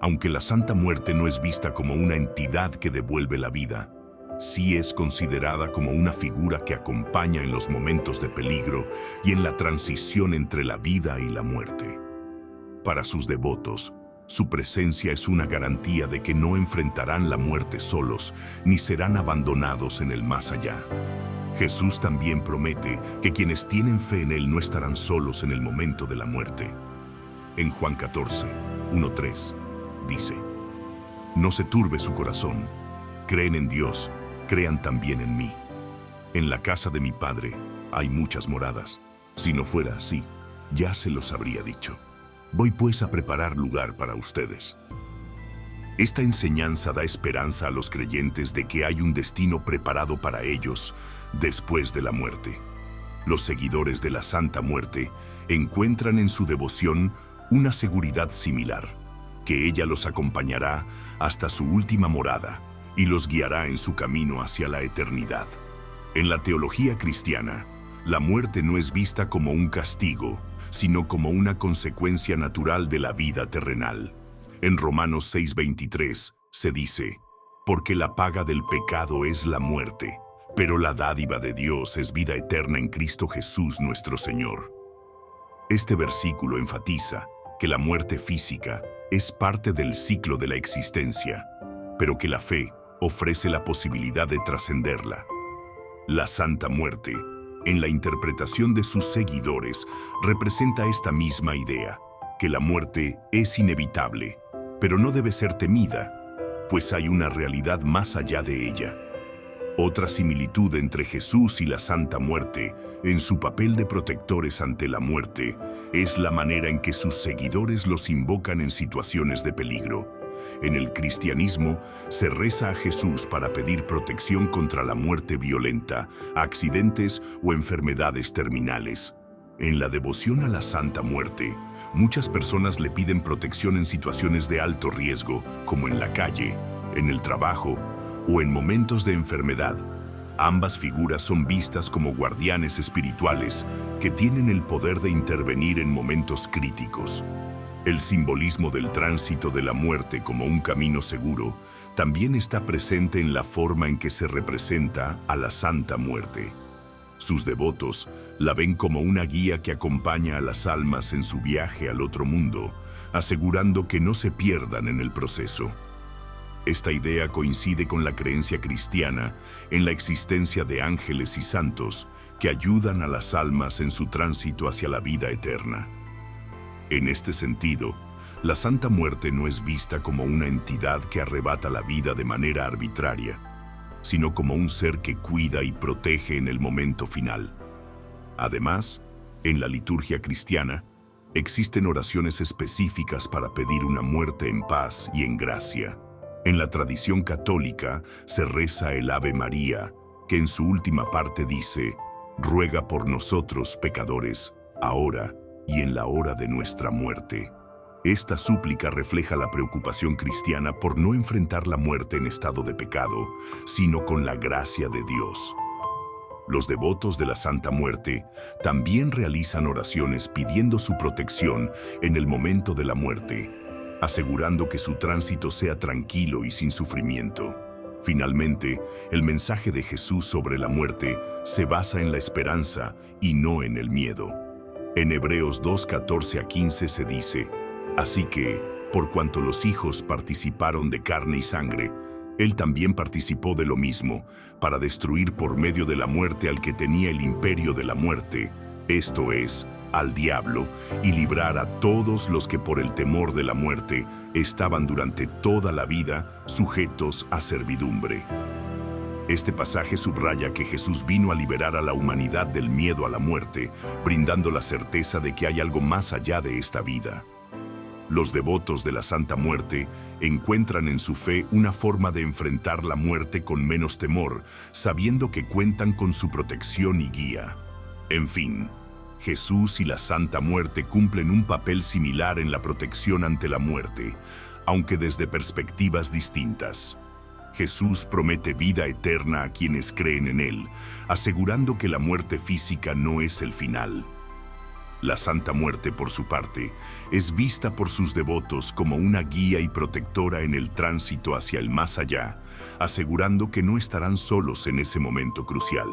Aunque la Santa Muerte no es vista como una entidad que devuelve la vida, sí es considerada como una figura que acompaña en los momentos de peligro y en la transición entre la vida y la muerte. Para sus devotos, su presencia es una garantía de que no enfrentarán la muerte solos ni serán abandonados en el más allá. Jesús también promete que quienes tienen fe en Él no estarán solos en el momento de la muerte. En Juan 14, 1-3, dice: «No se turbe su corazón, creen en Dios, crean también en mí. En la casa de mi Padre hay muchas moradas. Si no fuera así, ya se los habría dicho. Voy pues a preparar lugar para ustedes». Esta enseñanza da esperanza a los creyentes de que hay un destino preparado para ellos después de la muerte. Los seguidores de la Santa Muerte encuentran en su devoción una seguridad similar, que ella los acompañará hasta su última morada y los guiará en su camino hacia la eternidad. En la teología cristiana, la muerte no es vista como un castigo, sino como una consecuencia natural de la vida terrenal. En Romanos 6:23 se dice: «Porque la paga del pecado es la muerte, pero la dádiva de Dios es vida eterna en Cristo Jesús nuestro Señor». Este versículo enfatiza que la muerte física es parte del ciclo de la existencia, pero que la fe ofrece la posibilidad de trascenderla. La Santa Muerte, en la interpretación de sus seguidores, representa esta misma idea, que la muerte es inevitable, pero no debe ser temida, pues hay una realidad más allá de ella. Otra similitud entre Jesús y la Santa Muerte, en su papel de protectores ante la muerte, es la manera en que sus seguidores los invocan en situaciones de peligro. En el cristianismo, se reza a Jesús para pedir protección contra la muerte violenta, accidentes o enfermedades terminales. En la devoción a la Santa Muerte, muchas personas le piden protección en situaciones de alto riesgo, como en la calle, en el trabajo o en momentos de enfermedad. Ambas figuras son vistas como guardianes espirituales que tienen el poder de intervenir en momentos críticos. El simbolismo del tránsito de la muerte como un camino seguro también está presente en la forma en que se representa a la Santa Muerte. Sus devotos la ven como una guía que acompaña a las almas en su viaje al otro mundo, asegurando que no se pierdan en el proceso. Esta idea coincide con la creencia cristiana en la existencia de ángeles y santos que ayudan a las almas en su tránsito hacia la vida eterna. En este sentido, la Santa Muerte no es vista como una entidad que arrebata la vida de manera arbitraria, sino como un ser que cuida y protege en el momento final. Además, en la liturgia cristiana, existen oraciones específicas para pedir una muerte en paz y en gracia. En la tradición católica se reza el Ave María, que en su última parte dice: «Ruega por nosotros pecadores, ahora y en la hora de nuestra muerte». Esta súplica refleja la preocupación cristiana por no enfrentar la muerte en estado de pecado, sino con la gracia de Dios. Los devotos de la Santa Muerte también realizan oraciones pidiendo su protección en el momento de la muerte. asegurando que su tránsito sea tranquilo y sin sufrimiento. Finalmente, el mensaje de Jesús sobre la muerte se basa en la esperanza y no en el miedo. En Hebreos 2:14-15 se dice: Así que, por cuanto los hijos participaron de carne y sangre, Él también participó de lo mismo, para destruir por medio de la muerte al que tenía el imperio de la muerte, esto es, al diablo, y librar a todos los que por el temor de la muerte estaban durante toda la vida sujetos a servidumbre. Este pasaje subraya que Jesús vino a liberar a la humanidad del miedo a la muerte, brindando la certeza de que hay algo más allá de esta vida. Los devotos de la Santa Muerte encuentran en su fe una forma de enfrentar la muerte con menos temor, sabiendo que cuentan con su protección y guía. En fin, Jesús y la Santa Muerte cumplen un papel similar en la protección ante la muerte, aunque desde perspectivas distintas. Jesús promete vida eterna a quienes creen en Él, asegurando que la muerte física no es el final. La Santa Muerte, por su parte, es vista por sus devotos como una guía y protectora en el tránsito hacia el más allá, asegurando que no estarán solos en ese momento crucial.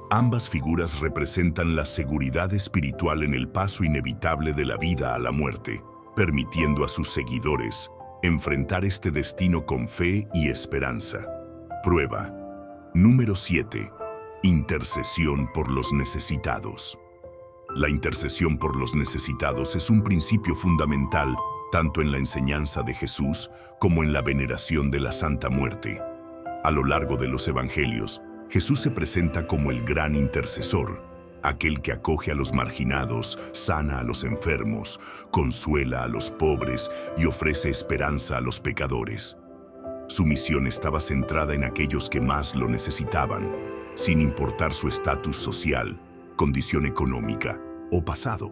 Ambas figuras representan la seguridad espiritual en el paso inevitable de la vida a la muerte, permitiendo a sus seguidores enfrentar este destino con fe y esperanza. Prueba número 7. Intercesión por los necesitados. La intercesión por los necesitados es un principio fundamental tanto en la enseñanza de Jesús como en la veneración de la Santa Muerte. A lo largo de los Evangelios, Jesús se presenta como el gran intercesor, aquel que acoge a los marginados, sana a los enfermos, consuela a los pobres y ofrece esperanza a los pecadores. Su misión estaba centrada en aquellos que más lo necesitaban, sin importar su estatus social, condición económica o pasado.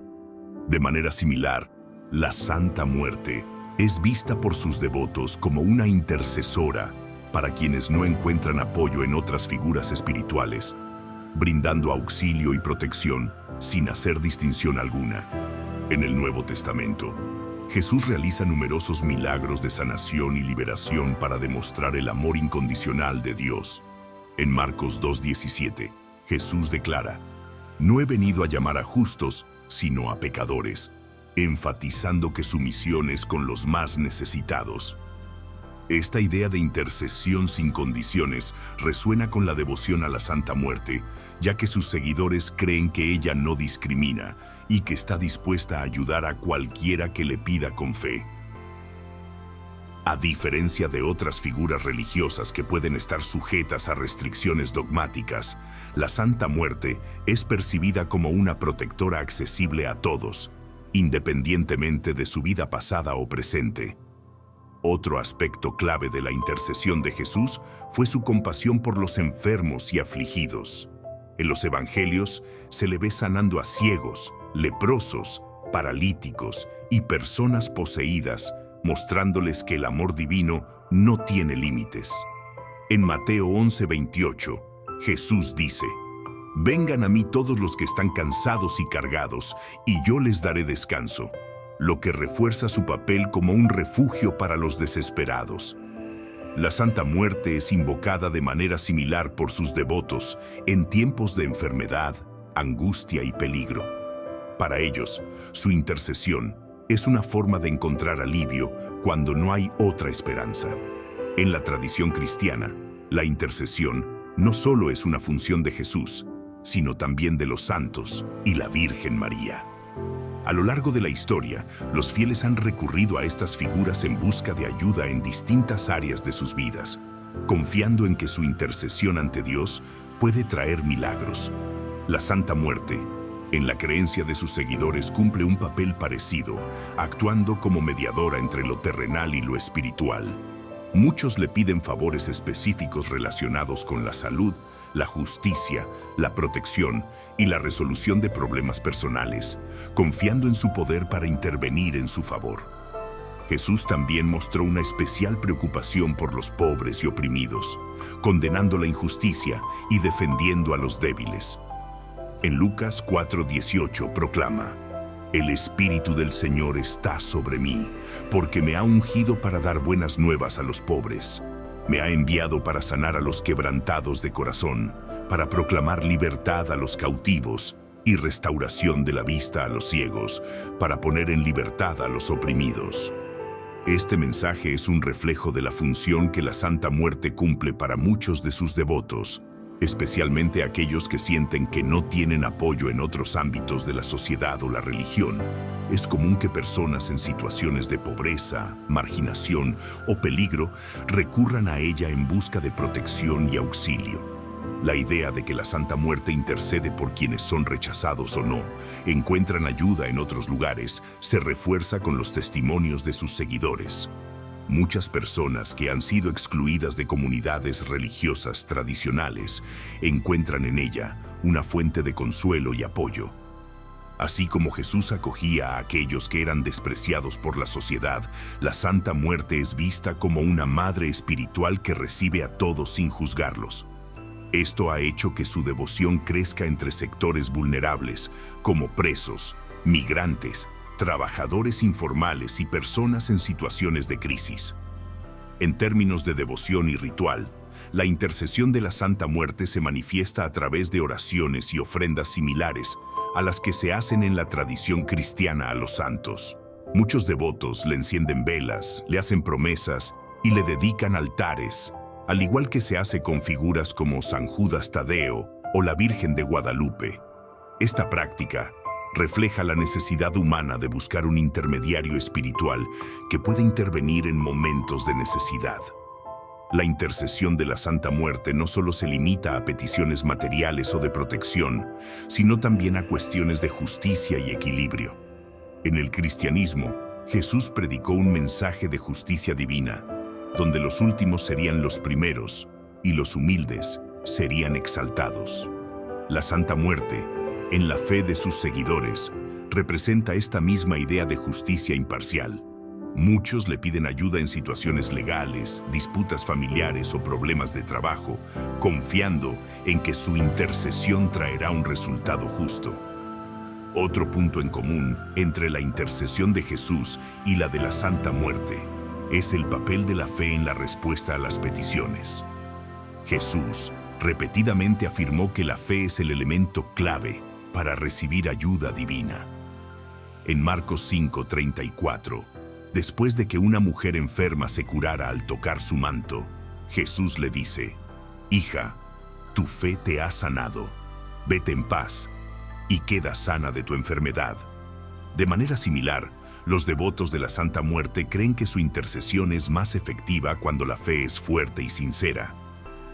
De manera similar, la Santa Muerte es vista por sus devotos como una intercesora para quienes no encuentran apoyo en otras figuras espirituales, brindando auxilio y protección sin hacer distinción alguna. En el Nuevo Testamento, Jesús realiza numerosos milagros de sanación y liberación para demostrar el amor incondicional de Dios. En Marcos 2:17, Jesús declara: No he venido a llamar a justos, sino a pecadores, enfatizando que su misión es con los más necesitados. Esta idea de intercesión sin condiciones resuena con la devoción a la Santa Muerte, ya que sus seguidores creen que ella no discrimina y que está dispuesta a ayudar a cualquiera que le pida con fe. A diferencia de otras figuras religiosas que pueden estar sujetas a restricciones dogmáticas, la Santa Muerte es percibida como una protectora accesible a todos, independientemente de su vida pasada o presente. Otro aspecto clave de la intercesión de Jesús fue su compasión por los enfermos y afligidos. En los Evangelios se le ve sanando a ciegos, leprosos, paralíticos y personas poseídas, mostrándoles que el amor divino no tiene límites. En Mateo 11:28, Jesús dice: Vengan a mí todos los que están cansados y cargados, y yo les daré descanso, lo que refuerza su papel como un refugio para los desesperados. La Santa Muerte es invocada de manera similar por sus devotos en tiempos de enfermedad, angustia y peligro. Para ellos, su intercesión es una forma de encontrar alivio cuando no hay otra esperanza. En la tradición cristiana, la intercesión no solo es una función de Jesús, sino también de los santos y la Virgen María. A lo largo de la historia, los fieles han recurrido a estas figuras en busca de ayuda en distintas áreas de sus vidas, confiando en que su intercesión ante Dios puede traer milagros. La Santa Muerte, en la creencia de sus seguidores, cumple un papel parecido, actuando como mediadora entre lo terrenal y lo espiritual. Muchos le piden favores específicos relacionados con la salud, la justicia, la protección y la resolución de problemas personales, confiando en su poder para intervenir en su favor. Jesús también mostró una especial preocupación por los pobres y oprimidos, condenando la injusticia y defendiendo a los débiles. En Lucas 4:18 proclama: El Espíritu del Señor está sobre mí, porque me ha ungido para dar buenas nuevas a los pobres. Me ha enviado para sanar a los quebrantados de corazón, para proclamar libertad a los cautivos y restauración de la vista a los ciegos, para poner en libertad a los oprimidos. Este mensaje es un reflejo de la función que la Santa Muerte cumple para muchos de sus devotos, especialmente aquellos que sienten que no tienen apoyo en otros ámbitos de la sociedad o la religión. Es común que personas en situaciones de pobreza, marginación o peligro recurran a ella en busca de protección y auxilio. La idea de que la Santa Muerte intercede por quienes son rechazados o no, encuentran ayuda en otros lugares, se refuerza con los testimonios de sus seguidores. Muchas personas que han sido excluidas de comunidades religiosas tradicionales encuentran en ella una fuente de consuelo y apoyo. Así como Jesús acogía a aquellos que eran despreciados por la sociedad, la Santa Muerte es vista como una madre espiritual que recibe a todos sin juzgarlos. Esto ha hecho que su devoción crezca entre sectores vulnerables, como presos, migrantes, trabajadores informales y personas en situaciones de crisis. En términos de devoción y ritual, la intercesión de la Santa Muerte se manifiesta a través de oraciones y ofrendas similares a las que se hacen en la tradición cristiana a los santos. Muchos devotos le encienden velas, le hacen promesas y le dedican altares, al igual que se hace con figuras como San Judas Tadeo o la Virgen de Guadalupe. Esta práctica refleja la necesidad humana de buscar un intermediario espiritual que pueda intervenir en momentos de necesidad. La intercesión de la Santa Muerte no solo se limita a peticiones materiales o de protección, sino también a cuestiones de justicia y equilibrio. En el cristianismo, Jesús predicó un mensaje de justicia divina, donde los últimos serían los primeros y los humildes serían exaltados. La Santa Muerte, en la fe de sus seguidores, representa esta misma idea de justicia imparcial. Muchos le piden ayuda en situaciones legales, disputas familiares o problemas de trabajo, confiando en que su intercesión traerá un resultado justo. Otro punto en común entre la intercesión de Jesús y la de la Santa Muerte es el papel de la fe en la respuesta a las peticiones. Jesús repetidamente afirmó que la fe es el elemento clave para recibir ayuda divina. En Marcos 5:34, después de que una mujer enferma se curara al tocar su manto, Jesús le dice: «Hija, tu fe te ha sanado. Vete en paz y queda sana de tu enfermedad». De manera similar, los devotos de la Santa Muerte creen que su intercesión es más efectiva cuando la fe es fuerte y sincera.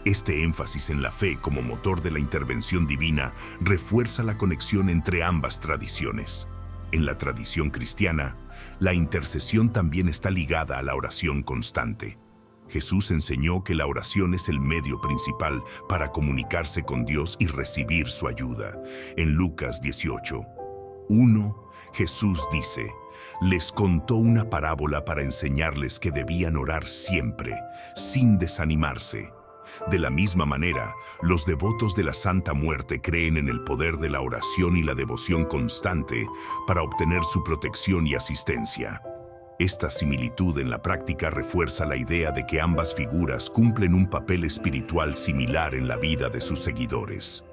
Este énfasis en la fe como motor de la intervención divina refuerza la conexión entre ambas tradiciones. En la tradición cristiana, la intercesión también está ligada a la oración constante. Jesús enseñó que la oración es el medio principal para comunicarse con Dios y recibir su ayuda. En Lucas 18:1, Jesús dice: «Les contó una parábola para enseñarles que debían orar siempre, sin desanimarse». De la misma manera, los devotos de la Santa Muerte creen en el poder de la oración y la devoción constante para obtener su protección y asistencia. Esta similitud en la práctica refuerza la idea de que ambas figuras cumplen un papel espiritual similar en la vida de sus seguidores.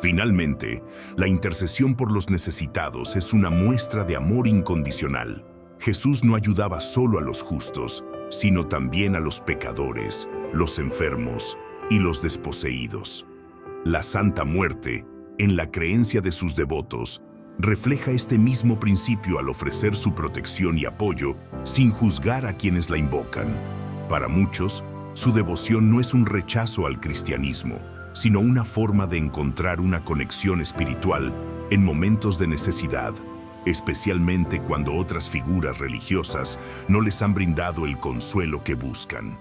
Finalmente, la intercesión por los necesitados es una muestra de amor incondicional. Jesús no ayudaba solo a los justos, sino también a los pecadores, los enfermos y los desposeídos. La Santa Muerte, en la creencia de sus devotos, refleja este mismo principio al ofrecer su protección y apoyo sin juzgar a quienes la invocan. Para muchos, su devoción no es un rechazo al cristianismo, sino una forma de encontrar una conexión espiritual en momentos de necesidad, especialmente cuando otras figuras religiosas no les han brindado el consuelo que buscan.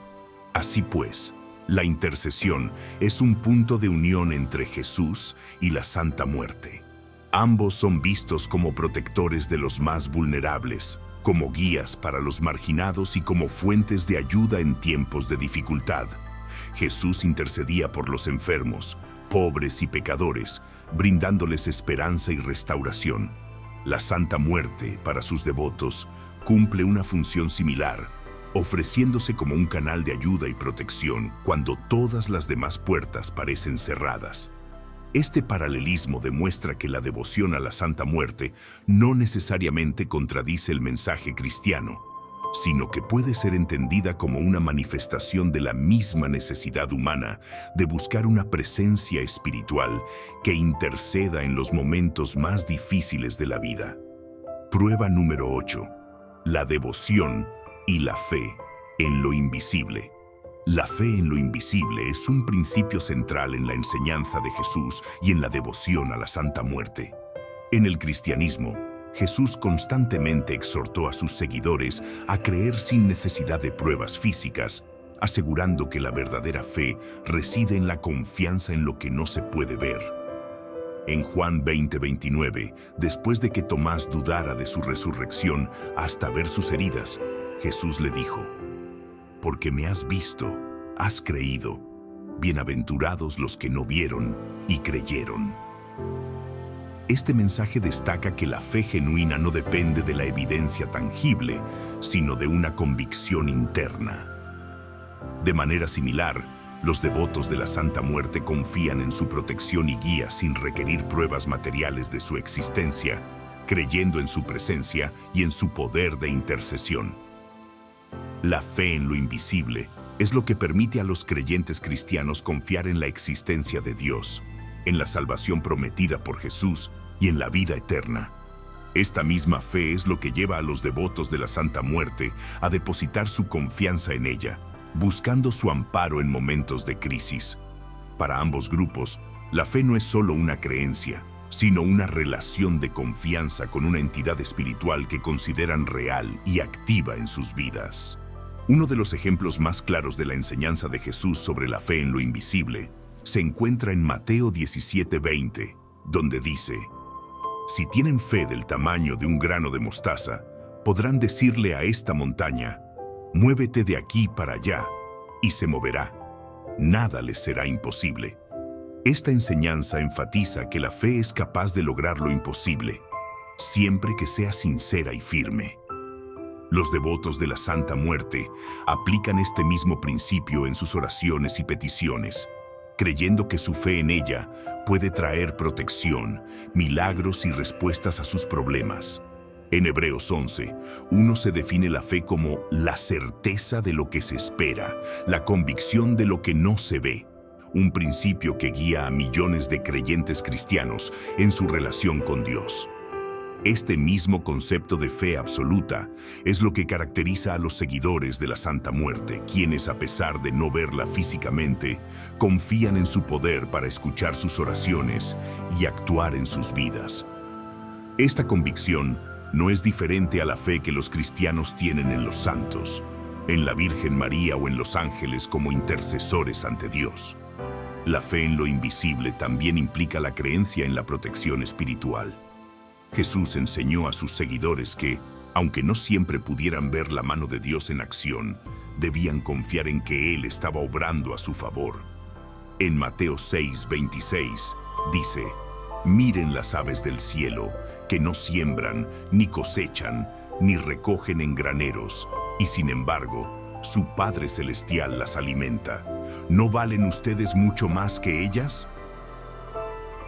Así pues, la intercesión es un punto de unión entre Jesús y la Santa Muerte. Ambos son vistos como protectores de los más vulnerables, como guías para los marginados y como fuentes de ayuda en tiempos de dificultad. Jesús intercedía por los enfermos, pobres y pecadores, brindándoles esperanza y restauración. La Santa Muerte, para sus devotos, cumple una función similar, ofreciéndose como un canal de ayuda y protección cuando todas las demás puertas parecen cerradas. Este paralelismo demuestra que la devoción a la Santa Muerte no necesariamente contradice el mensaje cristiano, sino que puede ser entendida como una manifestación de la misma necesidad humana de buscar una presencia espiritual que interceda en los momentos más difíciles de la vida. Prueba número 8. La devoción y la fe en lo invisible. La fe en lo invisible es un principio central en la enseñanza de Jesús y en la devoción a la Santa Muerte. En el cristianismo, Jesús constantemente exhortó a sus seguidores a creer sin necesidad de pruebas físicas, asegurando que la verdadera fe reside en la confianza en lo que no se puede ver. En Juan 20:29, después de que Tomás dudara de su resurrección hasta ver sus heridas, Jesús le dijo: «Porque me has visto, has creído. Bienaventurados los que no vieron y creyeron». Este mensaje destaca que la fe genuina no depende de la evidencia tangible, sino de una convicción interna. De manera similar, los devotos de la Santa Muerte confían en su protección y guía sin requerir pruebas materiales de su existencia, creyendo en su presencia y en su poder de intercesión. La fe en lo invisible es lo que permite a los creyentes cristianos confiar en la existencia de Dios, en la salvación prometida por Jesús y en la vida eterna. Esta misma fe es lo que lleva a los devotos de la Santa Muerte a depositar su confianza en ella, buscando su amparo en momentos de crisis. Para ambos grupos, la fe no es solo una creencia, sino una relación de confianza con una entidad espiritual que consideran real y activa en sus vidas. Uno de los ejemplos más claros de la enseñanza de Jesús sobre la fe en lo invisible se encuentra en Mateo 17:20, donde dice: «Si tienen fe del tamaño de un grano de mostaza, podrán decirle a esta montaña: muévete de aquí para allá, y se moverá. Nada les será imposible». Esta enseñanza enfatiza que la fe es capaz de lograr lo imposible, siempre que sea sincera y firme. Los devotos de la Santa Muerte aplican este mismo principio en sus oraciones y peticiones, creyendo que su fe en ella puede traer protección, milagros y respuestas a sus problemas. En Hebreos 11:1 se define la fe como la certeza de lo que se espera, la convicción de lo que no se ve, un principio que guía a millones de creyentes cristianos en su relación con Dios. Este mismo concepto de fe absoluta es lo que caracteriza a los seguidores de la Santa Muerte, quienes, a pesar de no verla físicamente, confían en su poder para escuchar sus oraciones y actuar en sus vidas. Esta convicción no es diferente a la fe que los cristianos tienen en los santos, en la Virgen María o en los ángeles como intercesores ante Dios. La fe en lo invisible también implica la creencia en la protección espiritual. Jesús enseñó a sus seguidores que, aunque no siempre pudieran ver la mano de Dios en acción, debían confiar en que Él estaba obrando a su favor. En Mateo 6:26 dice: «Miren las aves del cielo, que no siembran, ni cosechan, ni recogen en graneros, y sin embargo, su Padre Celestial las alimenta. ¿No valen ustedes mucho más que ellas?».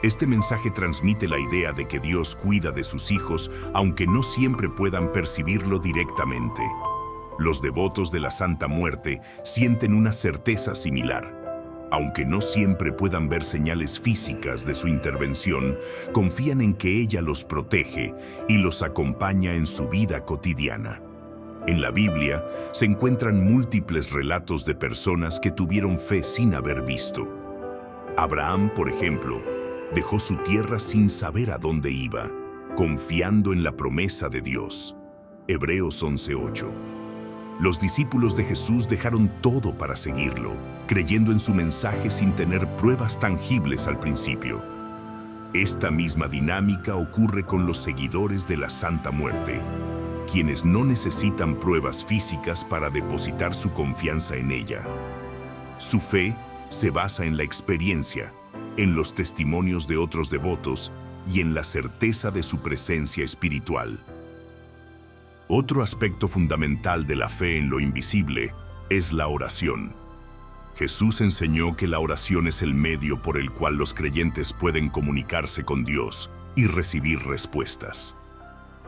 Este mensaje transmite la idea de que Dios cuida de sus hijos, aunque no siempre puedan percibirlo directamente. Los devotos de la Santa Muerte sienten una certeza similar. Aunque no siempre puedan ver señales físicas de su intervención, confían en que ella los protege y los acompaña en su vida cotidiana. En la Biblia se encuentran múltiples relatos de personas que tuvieron fe sin haber visto. Abraham, por ejemplo, dejó su tierra sin saber a dónde iba, confiando en la promesa de Dios. Hebreos 11:8. Los discípulos de Jesús dejaron todo para seguirlo, creyendo en su mensaje sin tener pruebas tangibles al principio. Esta misma dinámica ocurre con los seguidores de la Santa Muerte, quienes no necesitan pruebas físicas para depositar su confianza en ella. Su fe se basa en la experiencia, en los testimonios de otros devotos y en la certeza de su presencia espiritual. Otro aspecto fundamental de la fe en lo invisible es la oración. Jesús enseñó que la oración es el medio por el cual los creyentes pueden comunicarse con Dios y recibir respuestas.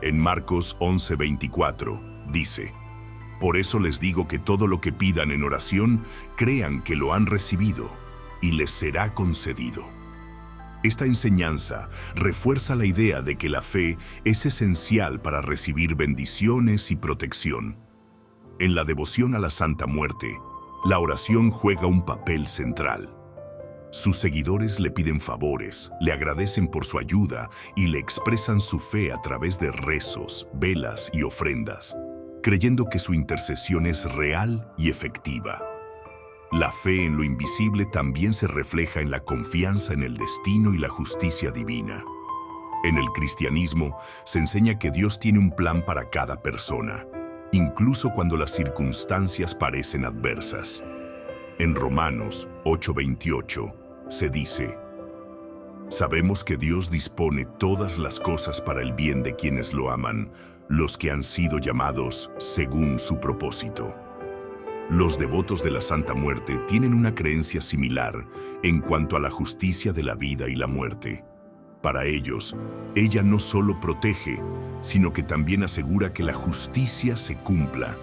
En Marcos 11:24 dice: Por eso les digo que todo lo que pidan en oración, crean que lo han recibido y les será concedido. Esta enseñanza refuerza la idea de que la fe es esencial para recibir bendiciones y protección. En la devoción a la Santa Muerte, la oración juega un papel central. Sus seguidores le piden favores, le agradecen por su ayuda y le expresan su fe a través de rezos, velas y ofrendas, creyendo que su intercesión es real y efectiva. La fe en lo invisible también se refleja en la confianza en el destino y la justicia divina. En el cristianismo se enseña que Dios tiene un plan para cada persona, incluso cuando las circunstancias parecen adversas. En Romanos 8:28 se dice: Sabemos que Dios dispone todas las cosas para el bien de quienes lo aman, los que han sido llamados según su propósito. Los devotos de la Santa Muerte tienen una creencia similar en cuanto a la justicia de la vida y la muerte. Para ellos, ella no solo protege, sino que también asegura que la justicia se cumpla,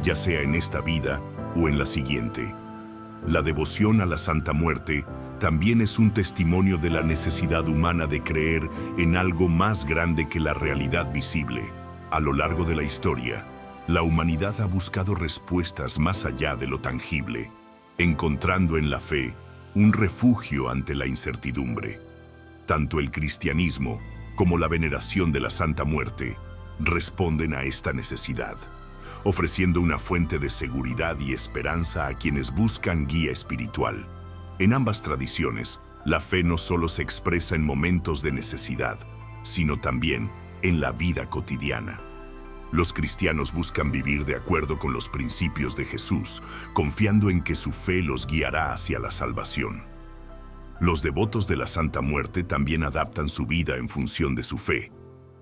ya sea en esta vida o en la siguiente. La devoción a la Santa Muerte también es un testimonio de la necesidad humana de creer en algo más grande que la realidad visible. A lo largo de la historia, la humanidad ha buscado respuestas más allá de lo tangible, encontrando en la fe un refugio ante la incertidumbre. Tanto el cristianismo como la veneración de la Santa Muerte responden a esta necesidad, ofreciendo una fuente de seguridad y esperanza a quienes buscan guía espiritual. En ambas tradiciones, la fe no solo se expresa en momentos de necesidad, sino también en la vida cotidiana. Los cristianos buscan vivir de acuerdo con los principios de Jesús, confiando en que su fe los guiará hacia la salvación. Los devotos de la Santa Muerte también adaptan su vida en función de su fe,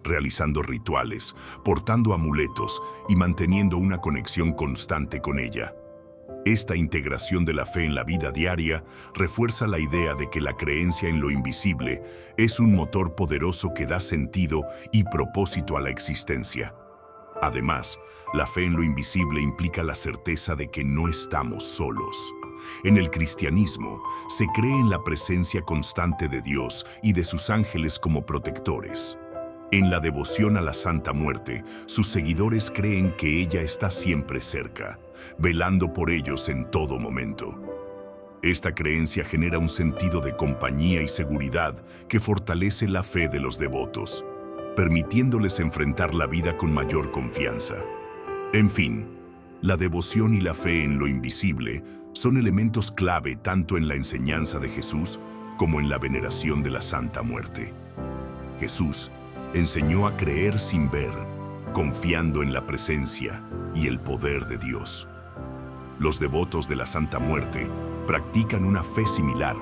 realizando rituales, portando amuletos y manteniendo una conexión constante con ella. Esta integración de la fe en la vida diaria refuerza la idea de que la creencia en lo invisible es un motor poderoso que da sentido y propósito a la existencia. Además, la fe en lo invisible implica la certeza de que no estamos solos. En el cristianismo, se cree en la presencia constante de Dios y de sus ángeles como protectores. En la devoción a la Santa Muerte, sus seguidores creen que ella está siempre cerca, velando por ellos en todo momento. Esta creencia genera un sentido de compañía y seguridad que fortalece la fe de los devotos, permitiéndoles enfrentar la vida con mayor confianza. En fin, la devoción y la fe en lo invisible son elementos clave tanto en la enseñanza de Jesús como en la veneración de la Santa Muerte. Jesús enseñó a creer sin ver, confiando en la presencia y el poder de Dios. Los devotos de la Santa Muerte practican una fe similar,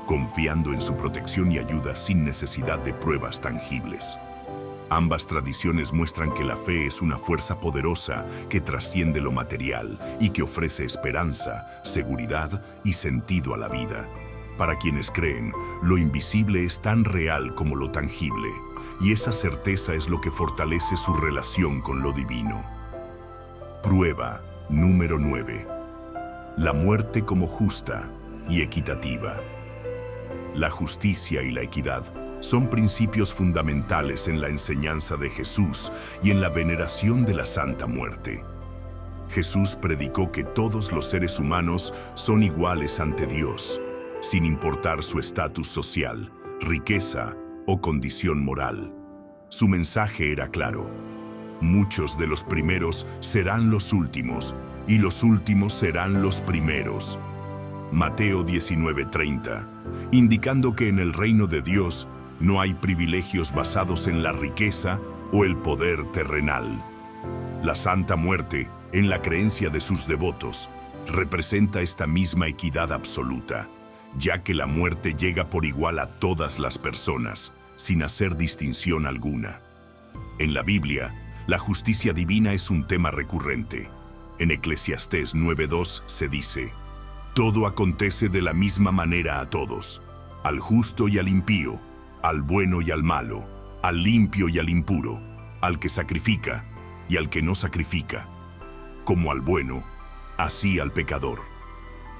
confiando en su protección y ayuda sin necesidad de pruebas tangibles. Ambas tradiciones muestran que la fe es una fuerza poderosa que trasciende lo material y que ofrece esperanza, seguridad y sentido a la vida. Para quienes creen, lo invisible es tan real como lo tangible, y esa certeza es lo que fortalece su relación con lo divino. Prueba número 9. La muerte como justa y equitativa. La justicia y la equidad son principios fundamentales en la enseñanza de Jesús y en la veneración de la Santa Muerte. Jesús predicó que todos los seres humanos son iguales ante Dios, sin importar su estatus social, riqueza o condición moral. Su mensaje era claro: muchos de los primeros serán los últimos, y los últimos serán los primeros. Mateo 19:30, indicando que en el reino de Dios no hay privilegios basados en la riqueza o el poder terrenal. La Santa Muerte, en la creencia de sus devotos, representa esta misma equidad absoluta, ya que la muerte llega por igual a todas las personas, sin hacer distinción alguna. En la Biblia, la justicia divina es un tema recurrente. En Eclesiastés 9:2 se dice: todo acontece de la misma manera a todos, al justo y al impío, al bueno y al malo, al limpio y al impuro, al que sacrifica y al que no sacrifica, como al bueno, así al pecador.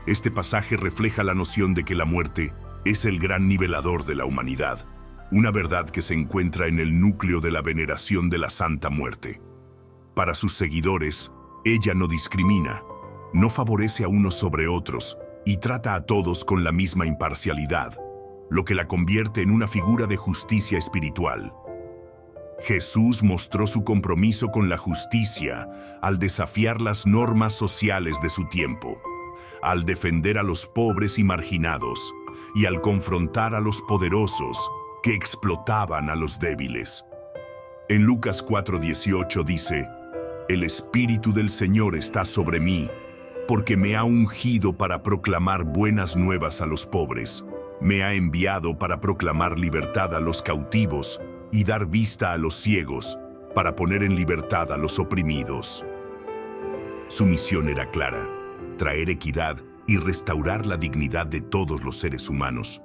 Este pasaje refleja la noción de que la muerte es el gran nivelador de la humanidad, una verdad que se encuentra en el núcleo de la veneración de la Santa Muerte. Para sus seguidores, ella no discrimina, no favorece a unos sobre otros y trata a todos con la misma imparcialidad, lo que la convierte en una figura de justicia espiritual. Jesús mostró su compromiso con la justicia al desafiar las normas sociales de su tiempo, al defender a los pobres y marginados, y al confrontar a los poderosos que explotaban a los débiles. En Lucas 4:18 dice: el Espíritu del Señor está sobre mí, porque me ha ungido para proclamar buenas nuevas a los pobres, me ha enviado para proclamar libertad a los cautivos y dar vista a los ciegos, para poner en libertad a los oprimidos. Su misión era clara: traer equidad y restaurar la dignidad de todos los seres humanos.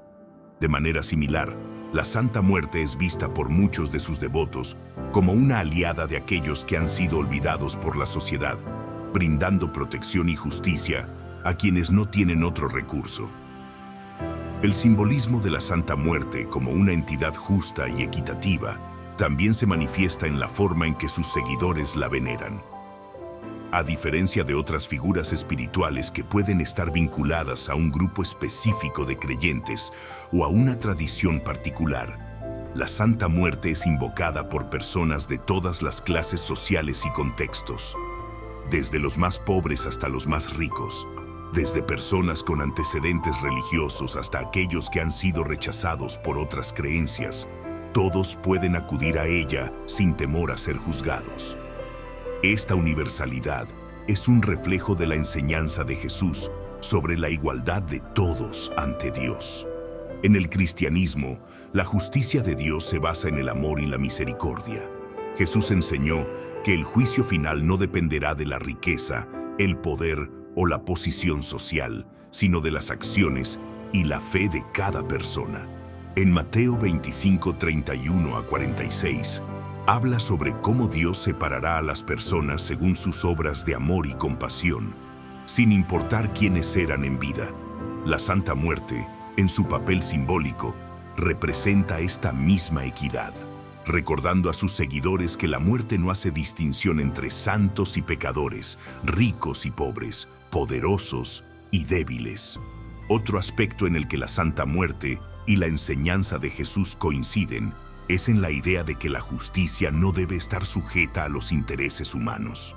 De manera similar, la Santa Muerte es vista por muchos de sus devotos como una aliada de aquellos que han sido olvidados por la sociedad, brindando protección y justicia a quienes no tienen otro recurso. El simbolismo de la Santa Muerte como una entidad justa y equitativa también se manifiesta en la forma en que sus seguidores la veneran. A diferencia de otras figuras espirituales que pueden estar vinculadas a un grupo específico de creyentes o a una tradición particular, la Santa Muerte es invocada por personas de todas las clases sociales y contextos, desde los más pobres hasta los más ricos, desde personas con antecedentes religiosos hasta aquellos que han sido rechazados por otras creencias. Todos pueden acudir a ella sin temor a ser juzgados. Esta universalidad es un reflejo de la enseñanza de Jesús sobre la igualdad de todos ante Dios. En el cristianismo, la justicia de Dios se basa en el amor y la misericordia. Jesús enseñó que el juicio final no dependerá de la riqueza, el poder o la posición social, sino de las acciones y la fe de cada persona. En Mateo 25:31-46, habla sobre cómo Dios separará a las personas según sus obras de amor y compasión, sin importar quiénes eran en vida. La Santa Muerte, en su papel simbólico, representa esta misma equidad, recordando a sus seguidores que la muerte no hace distinción entre santos y pecadores, ricos y pobres, poderosos y débiles. Otro aspecto en el que la Santa Muerte y la enseñanza de Jesús coinciden es en la idea de que la justicia no debe estar sujeta a los intereses humanos.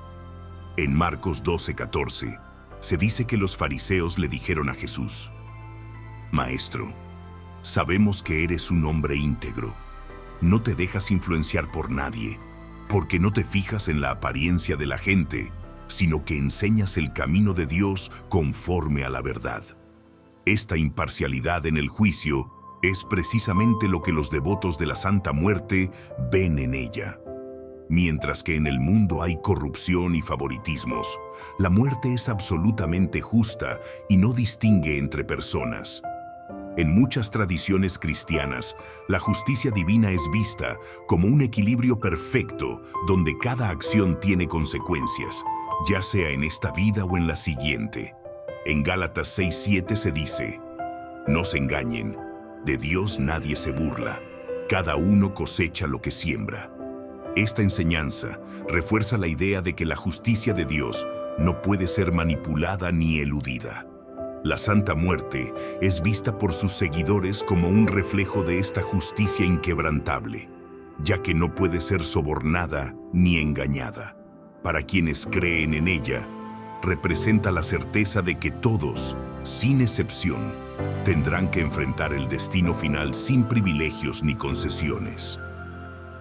En Marcos 12:14, se dice que los fariseos le dijeron a Jesús: Maestro, sabemos que eres un hombre íntegro. No te dejas influenciar por nadie, porque no te fijas en la apariencia de la gente, sino que enseñas el camino de Dios conforme a la verdad. Esta imparcialidad en el juicio es precisamente lo que los devotos de la Santa Muerte ven en ella. Mientras que en el mundo hay corrupción y favoritismos, la muerte es absolutamente justa y no distingue entre personas. En muchas tradiciones cristianas, la justicia divina es vista como un equilibrio perfecto donde cada acción tiene consecuencias, ya sea en esta vida o en la siguiente. En Gálatas 6:7 se dice: No se engañen, de Dios nadie se burla, cada uno cosecha lo que siembra. Esta enseñanza refuerza la idea de que la justicia de Dios no puede ser manipulada ni eludida. La Santa Muerte es vista por sus seguidores como un reflejo de esta justicia inquebrantable, ya que no puede ser sobornada ni engañada. Para quienes creen en ella, representa la certeza de que todos, sin excepción, tendrán que enfrentar el destino final sin privilegios ni concesiones.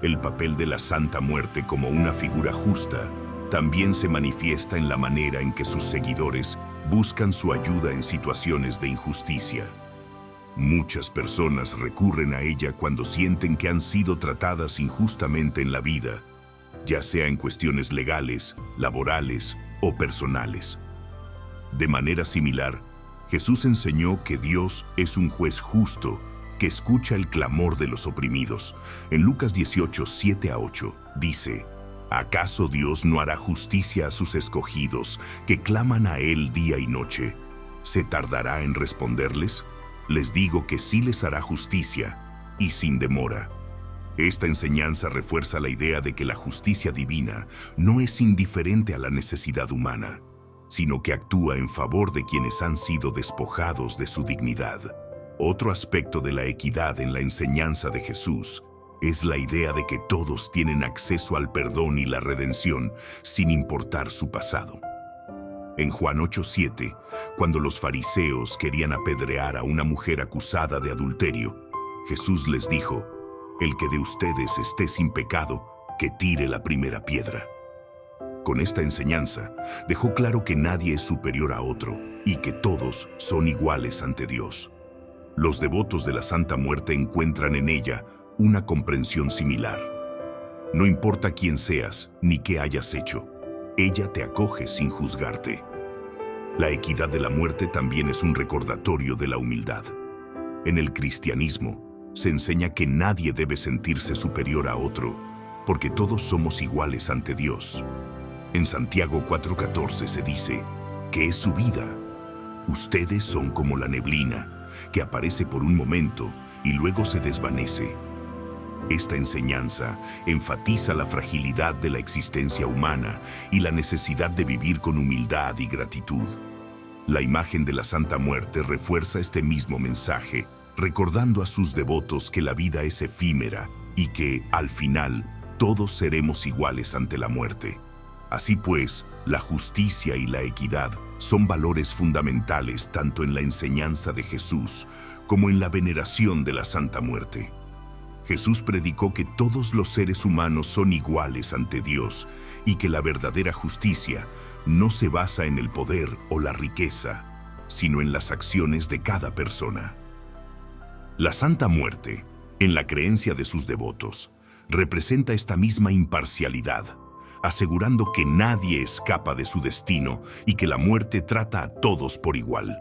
El papel de la Santa Muerte como una figura justa también se manifiesta en la manera en que sus seguidores buscan su ayuda en situaciones de injusticia. Muchas personas recurren a ella cuando sienten que han sido tratadas injustamente en la vida, ya sea en cuestiones legales, laborales o personales. De manera similar, Jesús enseñó que Dios es un juez justo que escucha el clamor de los oprimidos. En Lucas 18, 7-8, dice: ¿Acaso Dios no hará justicia a sus escogidos, que claman a Él día y noche? ¿Se tardará en responderles? Les digo que sí les hará justicia, y sin demora. Esta enseñanza refuerza la idea de que la justicia divina no es indiferente a la necesidad humana, sino que actúa en favor de quienes han sido despojados de su dignidad. Otro aspecto de la equidad en la enseñanza de Jesús es la idea de que todos tienen acceso al perdón y la redención sin importar su pasado. En Juan 8:7, cuando los fariseos querían apedrear a una mujer acusada de adulterio, Jesús les dijo: «El que de ustedes esté sin pecado, que tire la primera piedra». Con esta enseñanza, dejó claro que nadie es superior a otro y que todos son iguales ante Dios. Los devotos de la Santa Muerte encuentran en ella una comprensión similar. No importa quién seas ni qué hayas hecho, ella te acoge sin juzgarte. La equidad de la muerte también es un recordatorio de la humildad. En el cristianismo se enseña que nadie debe sentirse superior a otro, porque todos somos iguales ante Dios. En Santiago 4:14 se dice: ¿qué es su vida? Ustedes son como la neblina, que aparece por un momento y luego se desvanece. Esta enseñanza enfatiza la fragilidad de la existencia humana y la necesidad de vivir con humildad y gratitud. La imagen de la Santa Muerte refuerza este mismo mensaje, recordando a sus devotos que la vida es efímera y que, al final, todos seremos iguales ante la muerte. Así pues, la justicia y la equidad son valores fundamentales tanto en la enseñanza de Jesús como en la veneración de la Santa Muerte. Jesús predicó que todos los seres humanos son iguales ante Dios y que la verdadera justicia no se basa en el poder o la riqueza, sino en las acciones de cada persona. La Santa Muerte, en la creencia de sus devotos, representa esta misma imparcialidad, asegurando que nadie escapa de su destino y que la muerte trata a todos por igual.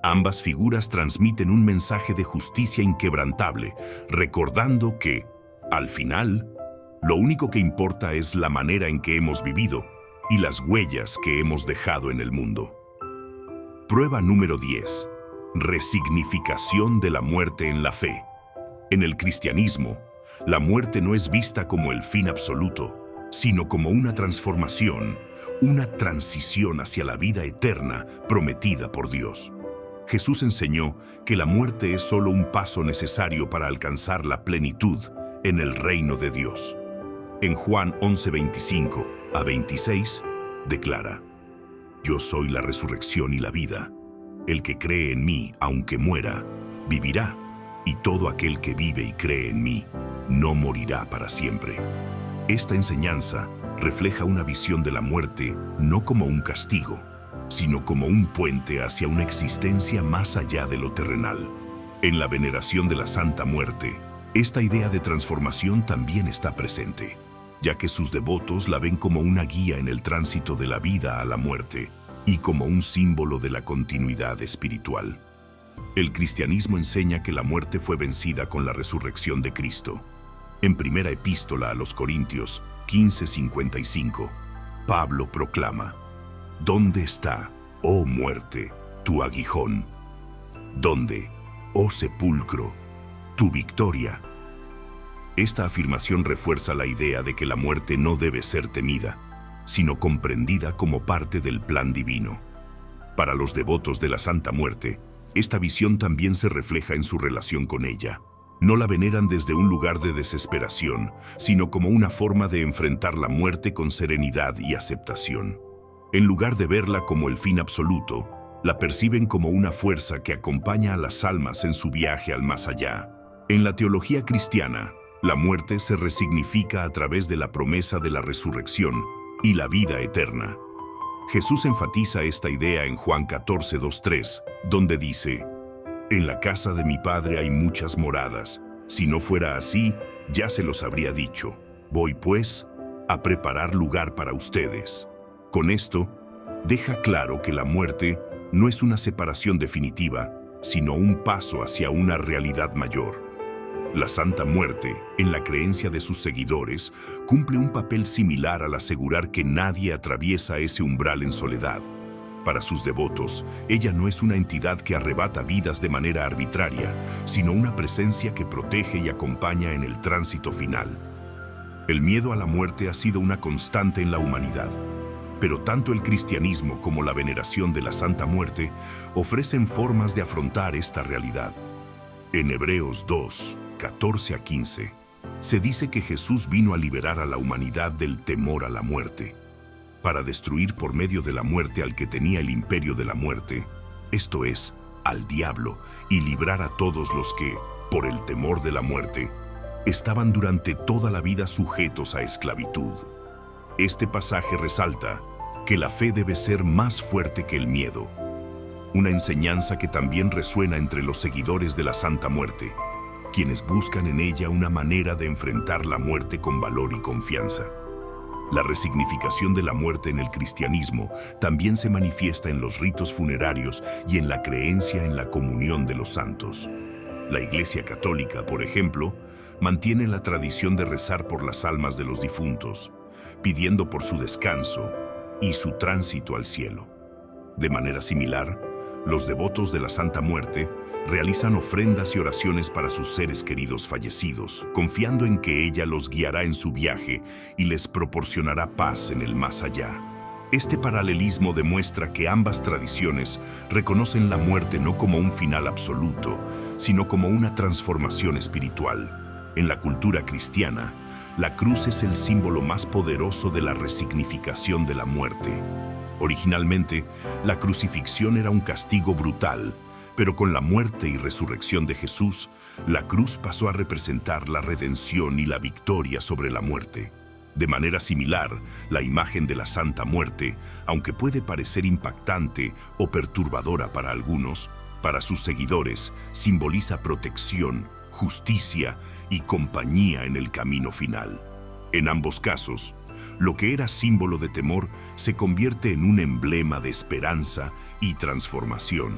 Ambas figuras transmiten un mensaje de justicia inquebrantable, recordando que, al final, lo único que importa es la manera en que hemos vivido y las huellas que hemos dejado en el mundo. Prueba número 10. Resignificación de la muerte en la fe. En el cristianismo, la muerte no es vista como el fin absoluto, sino como una transformación, una transición hacia la vida eterna prometida por Dios. Jesús enseñó que la muerte es solo un paso necesario para alcanzar la plenitud en el reino de Dios. En Juan 11:25-26 declara: «Yo soy la resurrección y la vida. El que cree en mí, aunque muera, vivirá, y todo aquel que vive y cree en mí, no morirá para siempre». Esta enseñanza refleja una visión de la muerte no como un castigo, sino como un puente hacia una existencia más allá de lo terrenal. En la veneración de la Santa Muerte, esta idea de transformación también está presente, ya que sus devotos la ven como una guía en el tránsito de la vida a la muerte y como un símbolo de la continuidad espiritual. El cristianismo enseña que la muerte fue vencida con la resurrección de Cristo. En primera epístola a los Corintios 15:55, Pablo proclama: «¿Dónde está, oh muerte, tu aguijón? ¿Dónde, oh sepulcro, tu victoria?» Esta afirmación refuerza la idea de que la muerte no debe ser temida, sino comprendida como parte del plan divino. Para los devotos de la Santa Muerte, esta visión también se refleja en su relación con ella. No la veneran desde un lugar de desesperación, sino como una forma de enfrentar la muerte con serenidad y aceptación. En lugar de verla como el fin absoluto, la perciben como una fuerza que acompaña a las almas en su viaje al más allá. En la teología cristiana, la muerte se resignifica a través de la promesa de la resurrección y la vida eterna. Jesús enfatiza esta idea en Juan 14:2-3, donde dice: En la casa de mi Padre hay muchas moradas. Si no fuera así, ya se los habría dicho. Voy, pues, a preparar lugar para ustedes. Con esto, deja claro que la muerte no es una separación definitiva, sino un paso hacia una realidad mayor. La Santa Muerte, en la creencia de sus seguidores, cumple un papel similar al asegurar que nadie atraviesa ese umbral en soledad. Para sus devotos, ella no es una entidad que arrebata vidas de manera arbitraria, sino una presencia que protege y acompaña en el tránsito final. El miedo a la muerte ha sido una constante en la humanidad, pero tanto el cristianismo como la veneración de la Santa Muerte ofrecen formas de afrontar esta realidad. En Hebreos 2, 14 a 15, se dice que Jesús vino a liberar a la humanidad del temor a la muerte, para destruir por medio de la muerte al que tenía el imperio de la muerte, esto es, al diablo, y librar a todos los que, por el temor de la muerte, estaban durante toda la vida sujetos a esclavitud. Este pasaje resalta que la fe debe ser más fuerte que el miedo, una enseñanza que también resuena entre los seguidores de la Santa Muerte, quienes buscan en ella una manera de enfrentar la muerte con valor y confianza. La resignificación de la muerte en el cristianismo también se manifiesta en los ritos funerarios y en la creencia en la comunión de los santos. La Iglesia Católica, por ejemplo, mantiene la tradición de rezar por las almas de los difuntos, pidiendo por su descanso y su tránsito al cielo. De manera similar, los devotos de la Santa Muerte realizan ofrendas y oraciones para sus seres queridos fallecidos, confiando en que ella los guiará en su viaje y les proporcionará paz en el más allá. Este paralelismo demuestra que ambas tradiciones reconocen la muerte no como un final absoluto, sino como una transformación espiritual. En la cultura cristiana, la cruz es el símbolo más poderoso de la resignificación de la muerte. Originalmente, la crucifixión era un castigo brutal, pero con la muerte y resurrección de Jesús, la cruz pasó a representar la redención y la victoria sobre la muerte. De manera similar, la imagen de la Santa Muerte, aunque puede parecer impactante o perturbadora para algunos, para sus seguidores simboliza protección, justicia y compañía en el camino final. En ambos casos, lo que era símbolo de temor se convierte en un emblema de esperanza y transformación.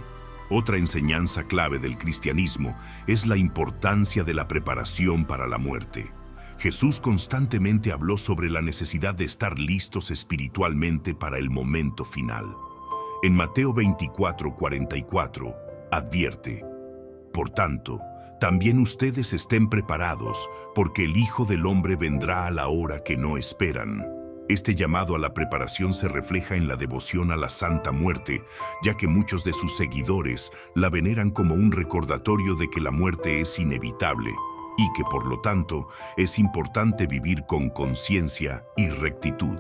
Otra enseñanza clave del cristianismo es la importancia de la preparación para la muerte. Jesús constantemente habló sobre la necesidad de estar listos espiritualmente para el momento final. En Mateo 24:44 advierte: por tanto, también ustedes estén preparados, porque el Hijo del Hombre vendrá a la hora que no esperan. Este llamado a la preparación se refleja en la devoción a la Santa Muerte, ya que muchos de sus seguidores la veneran como un recordatorio de que la muerte es inevitable y que, por lo tanto, es importante vivir con conciencia y rectitud.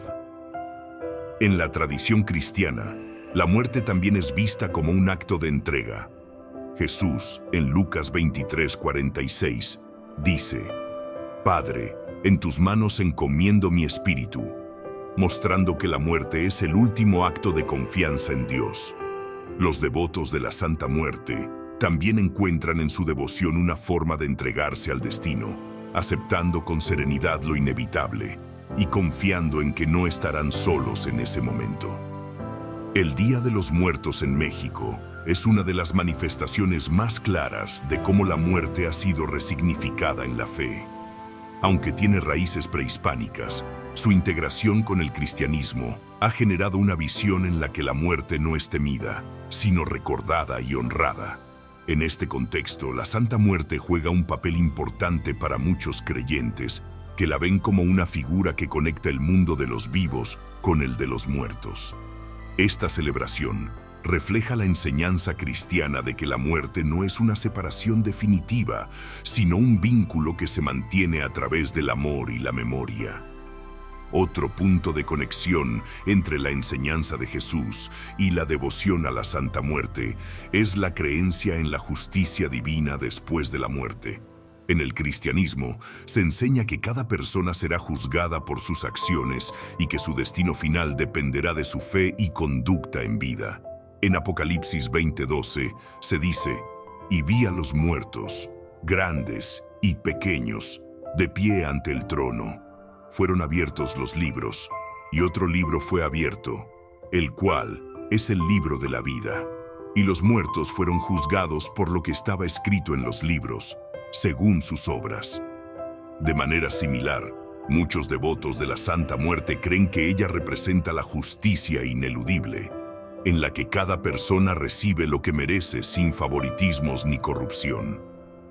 En la tradición cristiana, la muerte también es vista como un acto de entrega. Jesús, en Lucas 23:46, dice: Padre, en tus manos encomiendo mi espíritu, mostrando que la muerte es el último acto de confianza en Dios. Los devotos de la Santa Muerte también encuentran en su devoción una forma de entregarse al destino, aceptando con serenidad lo inevitable y confiando en que no estarán solos en ese momento. El Día de los Muertos en México es una de las manifestaciones más claras de cómo la muerte ha sido resignificada en la fe. Aunque tiene raíces prehispánicas, su integración con el cristianismo ha generado una visión en la que la muerte no es temida, sino recordada y honrada. En este contexto, la Santa Muerte juega un papel importante para muchos creyentes que la ven como una figura que conecta el mundo de los vivos con el de los muertos. Esta celebración refleja la enseñanza cristiana de que la muerte no es una separación definitiva, sino un vínculo que se mantiene a través del amor y la memoria. Otro punto de conexión entre la enseñanza de Jesús y la devoción a la Santa Muerte es la creencia en la justicia divina después de la muerte. En el cristianismo se enseña que cada persona será juzgada por sus acciones y que su destino final dependerá de su fe y conducta en vida. En Apocalipsis 20:12 se dice: y vi a los muertos, grandes y pequeños, de pie ante el trono. Fueron abiertos los libros, y otro libro fue abierto, el cual es el libro de la vida. Y los muertos fueron juzgados por lo que estaba escrito en los libros, según sus obras. De manera similar, muchos devotos de la Santa Muerte creen que ella representa la justicia ineludible, en la que cada persona recibe lo que merece sin favoritismos ni corrupción.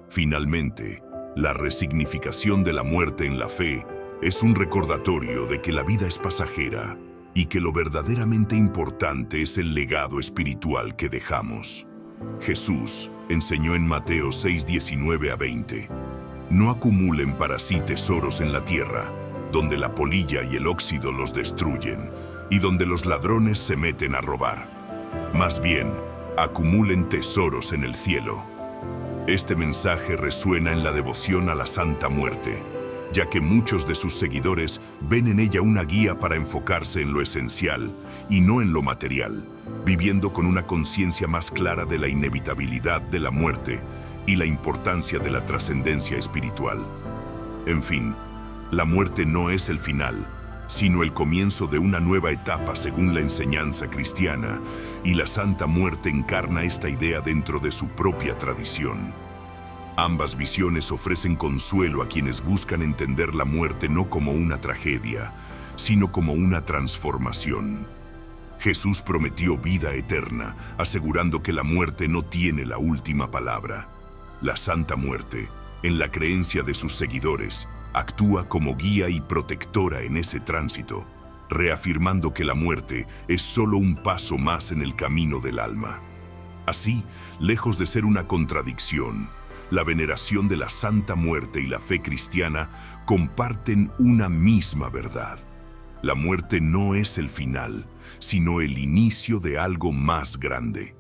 Finalmente, la resignificación de la muerte en la fe es un recordatorio de que la vida es pasajera y que lo verdaderamente importante es el legado espiritual que dejamos. Jesús enseñó en Mateo 6:19-20: no acumulen para sí tesoros en la tierra, donde la polilla y el óxido los destruyen, y donde los ladrones se meten a robar. Más bien, acumulen tesoros en el cielo. Este mensaje resuena en la devoción a la Santa Muerte, ya que muchos de sus seguidores ven en ella una guía para enfocarse en lo esencial y no en lo material, viviendo con una conciencia más clara de la inevitabilidad de la muerte y la importancia de la trascendencia espiritual. En fin, la muerte no es el final, sino el comienzo de una nueva etapa según la enseñanza cristiana, y la Santa Muerte encarna esta idea dentro de su propia tradición. Ambas visiones ofrecen consuelo a quienes buscan entender la muerte no como una tragedia, sino como una transformación. Jesús prometió vida eterna, asegurando que la muerte no tiene la última palabra. La Santa Muerte, en la creencia de sus seguidores, actúa como guía y protectora en ese tránsito, reafirmando que la muerte es solo un paso más en el camino del alma. Así, lejos de ser una contradicción, la veneración de la Santa Muerte y la fe cristiana comparten una misma verdad. La muerte no es el final, sino el inicio de algo más grande.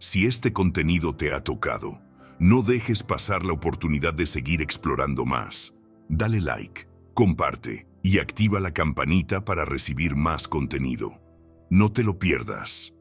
Si este contenido te ha tocado, no dejes pasar la oportunidad de seguir explorando más. Dale like, comparte y activa la campanita para recibir más contenido. No te lo pierdas.